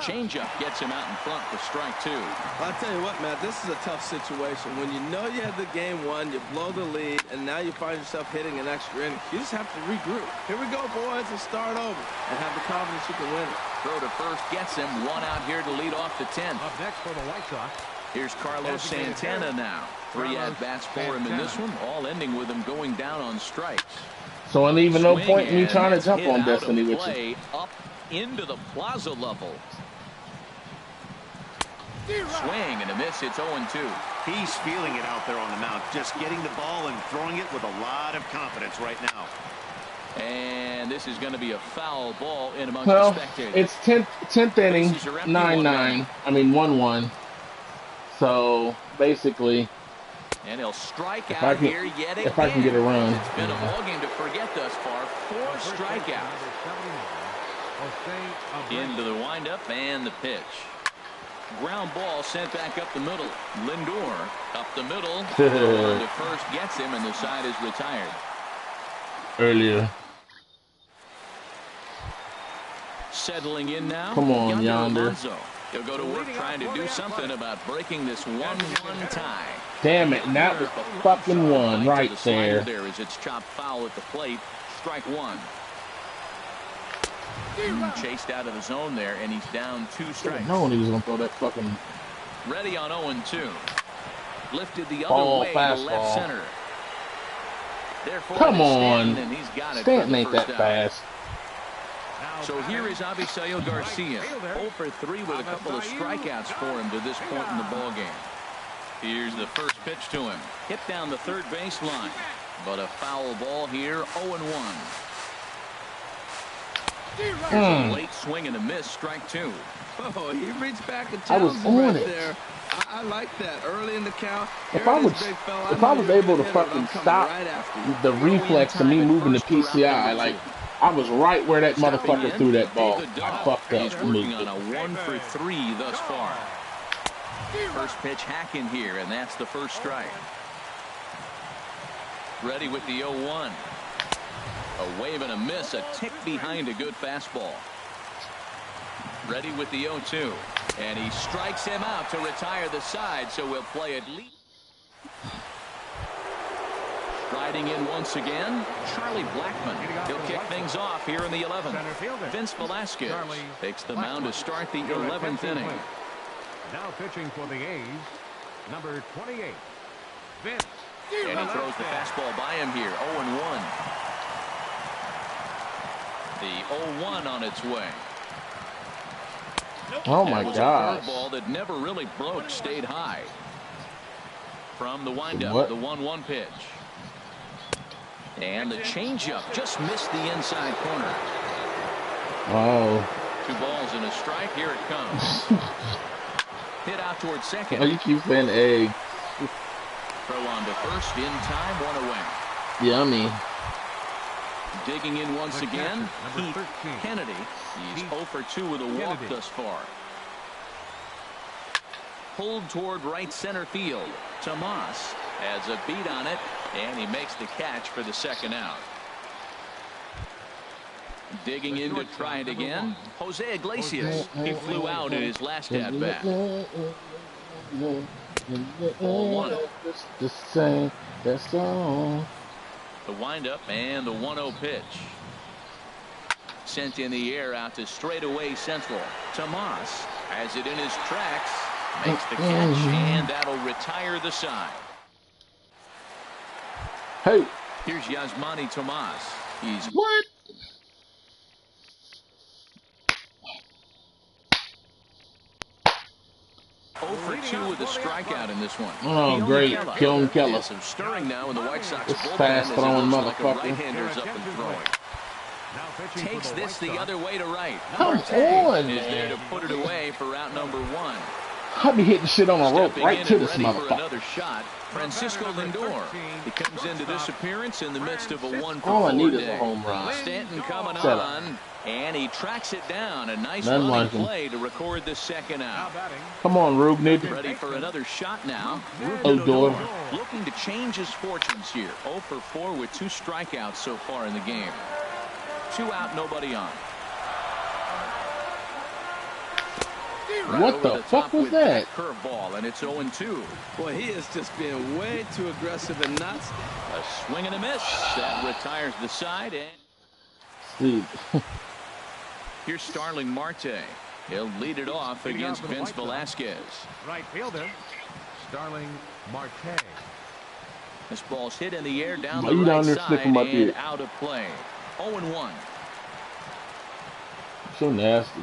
Changeup gets him out in front for strike 2. Well, I'll tell you what, Matt, this is a tough situation. When you know you had the game won, you blow the lead, and now you find yourself hitting an extra inning. You just have to regroup. Here we go, boys, and start over, and have the confidence you can win it. Throw to first gets him. 1 out here to lead off the 10th. Up next for the White Sox. Here's Carlos Santana now. 3 at-bats for him in this one, all ending with him going down on strikes. So, and even no point in me trying to jump on Destiny with you. Up into the plaza level. Swing and a miss. It's 0-2. He's feeling it out there on the mound, just getting the ball and throwing it with a lot of confidence right now. And this is going to be a foul ball in amongst the spectators. It's 10th inning, 9-9. I mean 1-1. So basically, and he'll strike out here yet again. If I can get a run. It's been a ball game to forget thus far. 4 strikeouts. Into the windup and the pitch. Ground ball sent back up the middle. Lindor up the middle. The first gets him, and the side is retired. Earlier. Settling in now. Come on, Yonder. He'll go to work trying to do something about breaking this 1-1 tie. Damn it, and that was the fucking one right there. There is its chopped foul at the plate. Strike 1. Chased out of the zone there, and he's down 2 strikes. No, he was gonna throw that fucking. Ready on 0-2. Lifted the other way to left center. Come on, Stanton ain't that fast. So here is Avisail Garcia, 0 for 3 with a couple of strikeouts for him to this point in the ballgame. Here's the first pitch to him. Hit down the third baseline. But a foul ball here, 0-1. Here's a late swing and a miss, strike 2. Oh, he reached back and challenged him right there. I like that early in the count. If I was able to fucking stop the reflex of me moving the PCI, like I was right where that motherfucker threw that ball. I fucked up. He's working on a 1 for 3 thus far. First pitch hack in here, and that's the first strike. Ready with the 0-1. A wave and a miss, a tick behind a good fastball. Ready with the 0-2. And he strikes him out to retire the side, so we'll play at least. Riding in once again, Charlie Blackmon. He'll kick things off here in the 11th. Vince Velasquez takes the mound to start the 11th inning. Now pitching for the A's, number 28, Vince. And he throws the fastball by him here, 0-1. The 0-1 on its way. Oh my God! A ball that never really broke, stayed high. From the windup, the 1-1 pitch. And the changeup just missed the inside corner. Oh. 2 balls and a strike. Here it comes. Hit out towards second. Oh, you keep saying egg. Throw on to first, in time, 1 away. Yummy. Digging in once again, Heath Kennedy. He's 0 for 2 with a walk thus far. Pulled toward right center field. Tomas has a beat on it, and he makes the catch for the second out. Digging in to try it again, Jose Iglesias. He flew out in his last at-bat. 0-1. Just sing that song. The windup and the 1-0 pitch. Sent in the air out to straightaway central. Tomas has it in his tracks. Makes the catch, and that'll retire the side. Hey. Here's Yasmani Tomas. He's what? For 2 with a strikeout in this one. Oh, great. Keone Keller. Some stirring now in the White Sox bullpen. Fast throwing motherfucker. Like right-handers up and throwing. Takes this the other way to right. Come on, is there to put it away for route number 1. I'll be hitting shit on a rope right to this motherfucker. Another shot. Francisco Lindor. He comes into this appearance in the midst of a 1 for 4 All I need day. is a home run. Stanton coming on. And he tracks it down. A nice running play to record the second out. Come on, Rubnik. Ready for another shot now. Odor. Looking to change his fortunes here. 0 for 4 with 2 strikeouts so far in the game. 2 out, nobody on. Right what the fuck was that? Curveball, and it's 0-2. Boy, he is just being way too aggressive and nuts. A swing and a miss. That retires the side. Dude. Here's Starling Marte. He'll lead it off against Vince Velasquez. Right fielder, Starling Marte. This ball's hit in the air down the right side and out of play. 0-1. So nasty.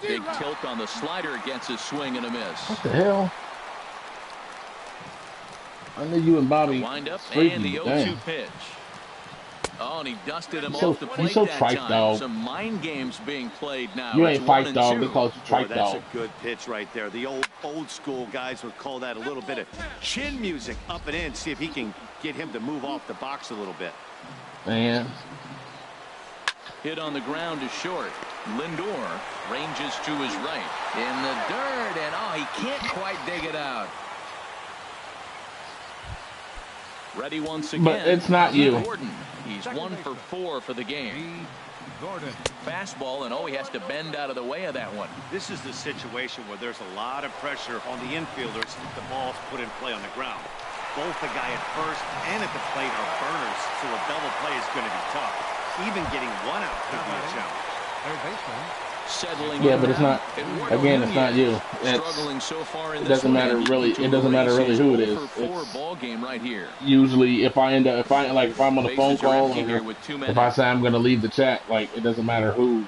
Big tilt on the slider against his swing and a miss. What the hell? I knew you and Bobby. Wind up and the 0-2 pitch. Oh, and he dusted him off the plate so that trike, time. dog. Some mind games being played now. You ain't fight dog because you trike dog. That's a good pitch right there. The old school guys would call that a little bit of chin music up and in. See if he can get him to move off the box a little bit. Man. Hit on the ground to short. Lindor ranges to his right. In the dirt, and oh, he can't quite dig it out. Ready once again. But it's not you. Gordon. He's 1 for 4 for the game. Gordon. Fastball, and oh, he has to bend out of the way of that one. This is the situation where there's a lot of pressure on the infielders if the ball's put in play on the ground. Both the guy at first and at the plate are burners, so a double play is going to be tough. Even getting 1 out could be a challenge. Third baseman, Settling Yeah, in but it's now. not. Again, it's not you. Struggling so far in It this doesn't one, matter and really. looking It to doesn't matter erase really his who it 0 is. for 4 It's ball game right here. usually if I'm on a phone Bases are call empty here or with 2 if men I out. say I'm gonna leave the chat, like it doesn't matter who.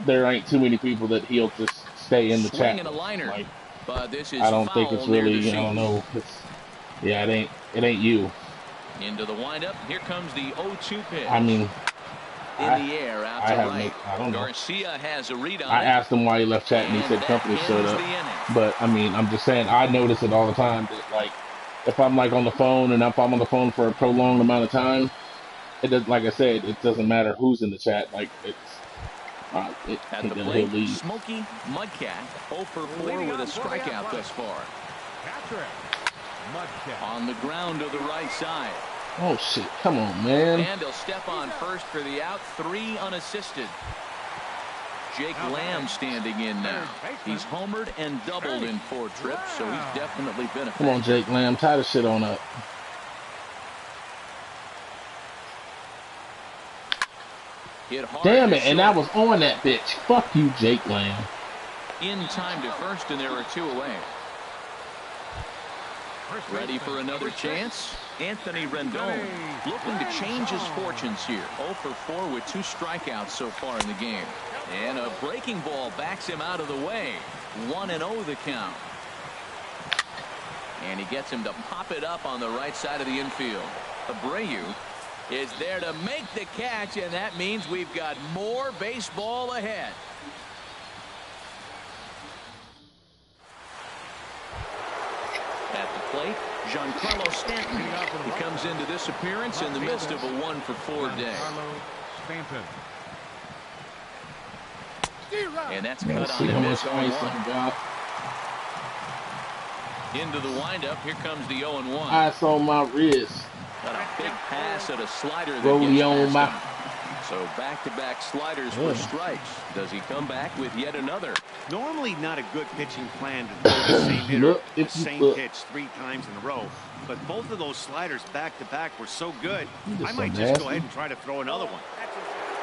There ain't too many people that he'll just stay in the Swing chat and a with. liner, Like but this is I don't think foul it's near the really. I don't seats. know. It ain't you. Into the windup. Here comes the 0-2 pitch. I mean, in the air out to right. I don't know. Garcia has a read on I it. asked him why he left chat and he said company showed up. But I mean, I'm just saying I notice it all the time that like if I'm like on the phone and if I'm on the phone for a prolonged amount of time, it does. Like I said, it doesn't matter who's in the chat. Like at the plate, he'll leave. Smokey Mudcat 0 for 4 with a strikeout thus far. On the ground to the right side. Oh shit! Come on, man. And he'll step on first for the out. 3 unassisted. Jake Lamb standing in now. He's homered and doubled in 4 trips, so he's definitely been effective. Come on, Jake Lamb, tie the shit on up. Damn it, and I was on that bitch. Fuck you, Jake Lamb. In time to first, and there are 2 away. Ready for another chance? Anthony Rendon looking to change his fortunes here. 0 for 4 with 2 strikeouts so far in the game. And a breaking ball backs him out of the way. 1-0 the count. And he gets him to pop it up on the right side of the infield. Abreu is there to make the catch, and that means we've got more baseball ahead. At the plate, Giancarlo Stanton. He comes into this appearance in the midst of a 1 for 4 day. And that's cut on and miss 0-1. Into the windup. Here comes the 0-1. Ice on my wrist. Got a big pass at a slider that gets past him. So back-to-back sliders for strikes. Does he come back with yet another? Normally not a good pitching plan to throw the same hitter, the same pitch 3 times in a row. But both of those sliders back-to-back were so good, I might just go ahead and try to throw another one.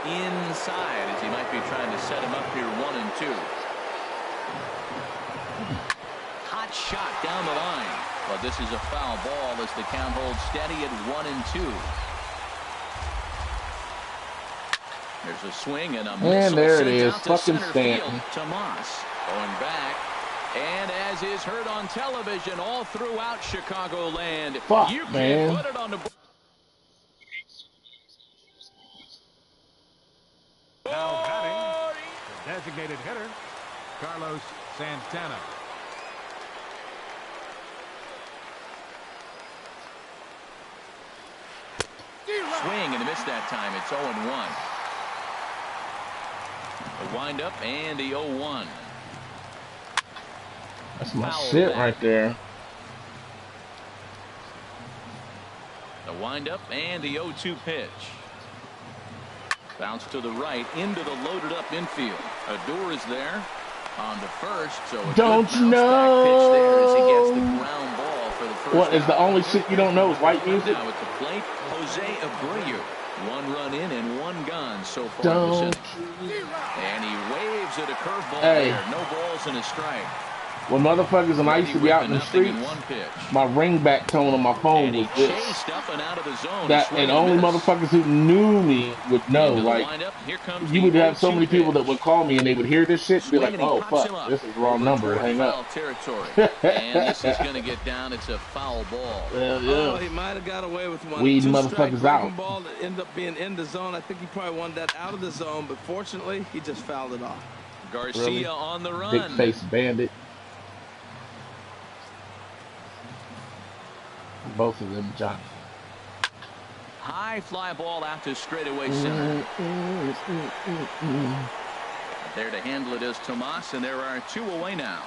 Inside, as he might be trying to set him up here 1-2. Hot shot down the line. But this is a foul ball as the count holds steady at 1-2. There's a swing and a missile. And there it sent is. out to Fucking center Stanton. field. Tomas going back. And as is heard on television all throughout Chicagoland, you can put it on the board. Now batting, the designated hitter, Carlos Santana. Swing and a miss that time. It's 0-1. The windup and the 0-1. That's my shit right there. The windup and the 0-2 pitch. Bounce to the right into the loaded up infield. Odor is there on the first, so a don't good bounce back pitch there as he gets the ground ball for the first. What is the only shit you don't know is white music? Now at the plate, Jose Abreu. 1 run in and 1 gone so far this inning. And he waves at a curveball there. No balls and a strike. When motherfuckers and I used to be out in the streets, my ringback tone on my phone was this. And only motherfuckers who knew me would know. Like, you would have so many people that would call me and they would hear this shit and be like, oh, fuck, this is the wrong number. Hang up. And this is going to get down. It's a foul ball. Oh, he might have got away with one. Weeding motherfuckers out. Ball that ended up being in the zone. I think he probably wanted that out of the zone, but fortunately, he just fouled it off. Garcia on the run. Big face bandit. Both of them, John. High fly ball out to straightaway center. There to handle it is Tomas, and there are 2 away now.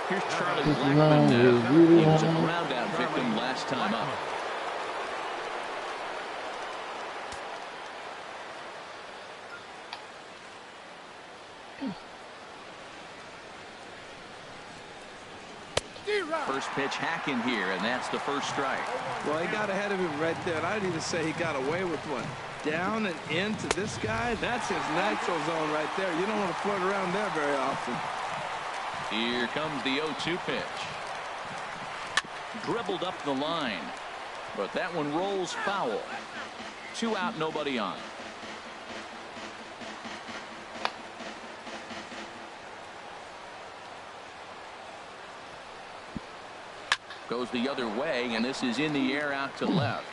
Here's Charlie Blackmon now. He was a ground out victim last time up. First pitch hacking here, and that's the first strike. Well, he got ahead of him right there, and I'd even say he got away with one. Down and into this guy, that's his natural zone right there. You don't want to float around there very often. Here comes the 0-2 pitch. Dribbled up the line, but that one rolls foul. 2 out, nobody on. Goes the other way, and this is in the air out to left.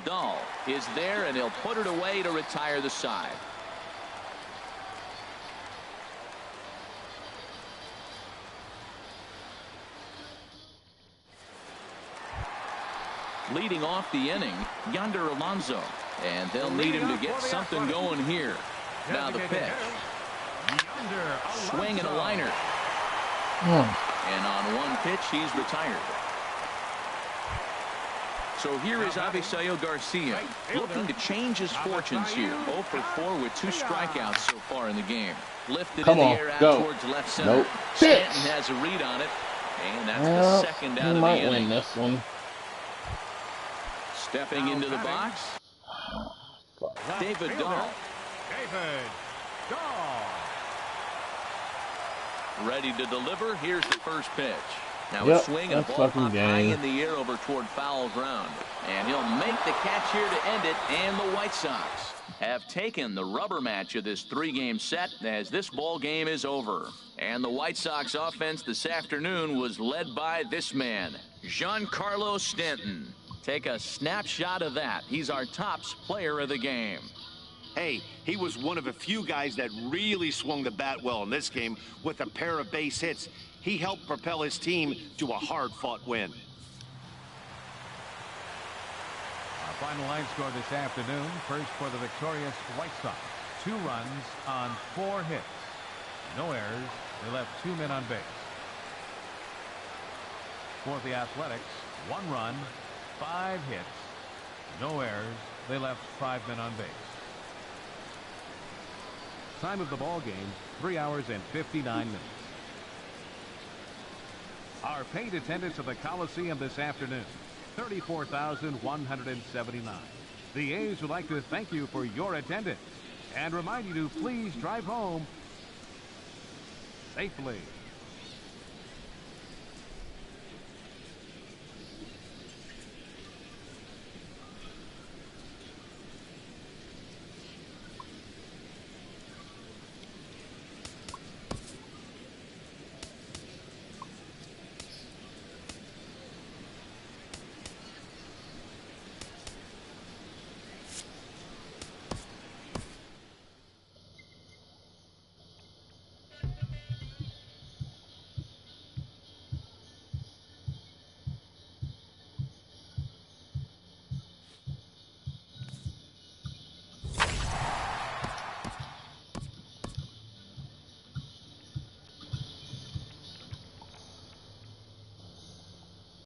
Dahl is there, and he'll put it away to retire the side. Leading off the inning, Yonder Alonso, and they'll need him to get something going here. Now the pitch. Swing and a liner. And on one pitch, he's retired. So here is Avisail Garcia looking to change his fortunes here. 0 for 4 with 2 strikeouts so far in the game. Lifted in the air out towards left center. Nope. Stanton has a read on it, and that's the second out of the inning. Win this one. Stepping into the box, David Dahl. Ready to deliver. Here's the first pitch. Now a swing and a ball hop high in the air over toward foul ground. And he'll make the catch here to end it. And the White Sox have taken the rubber match of this 3-game set as this ball game is over. And the White Sox offense this afternoon was led by this man, Giancarlo Stanton. Take a snapshot of that. He's our tops player of the game. Hey, he was one of a few guys that really swung the bat well in this game with a pair of base hits. He helped propel his team to a hard-fought win. Our final line score this afternoon. First for the victorious White Sox. 2 runs on 4 hits. No errors. They left 2 men on base. For the Athletics, 1 run, 5 hits. No errors. They left 5 men on base. Time of the ball game, 3 hours and 59 minutes. Our paid attendance at the Coliseum this afternoon, 34,179. The A's would like to thank you for your attendance and remind you to please drive home safely.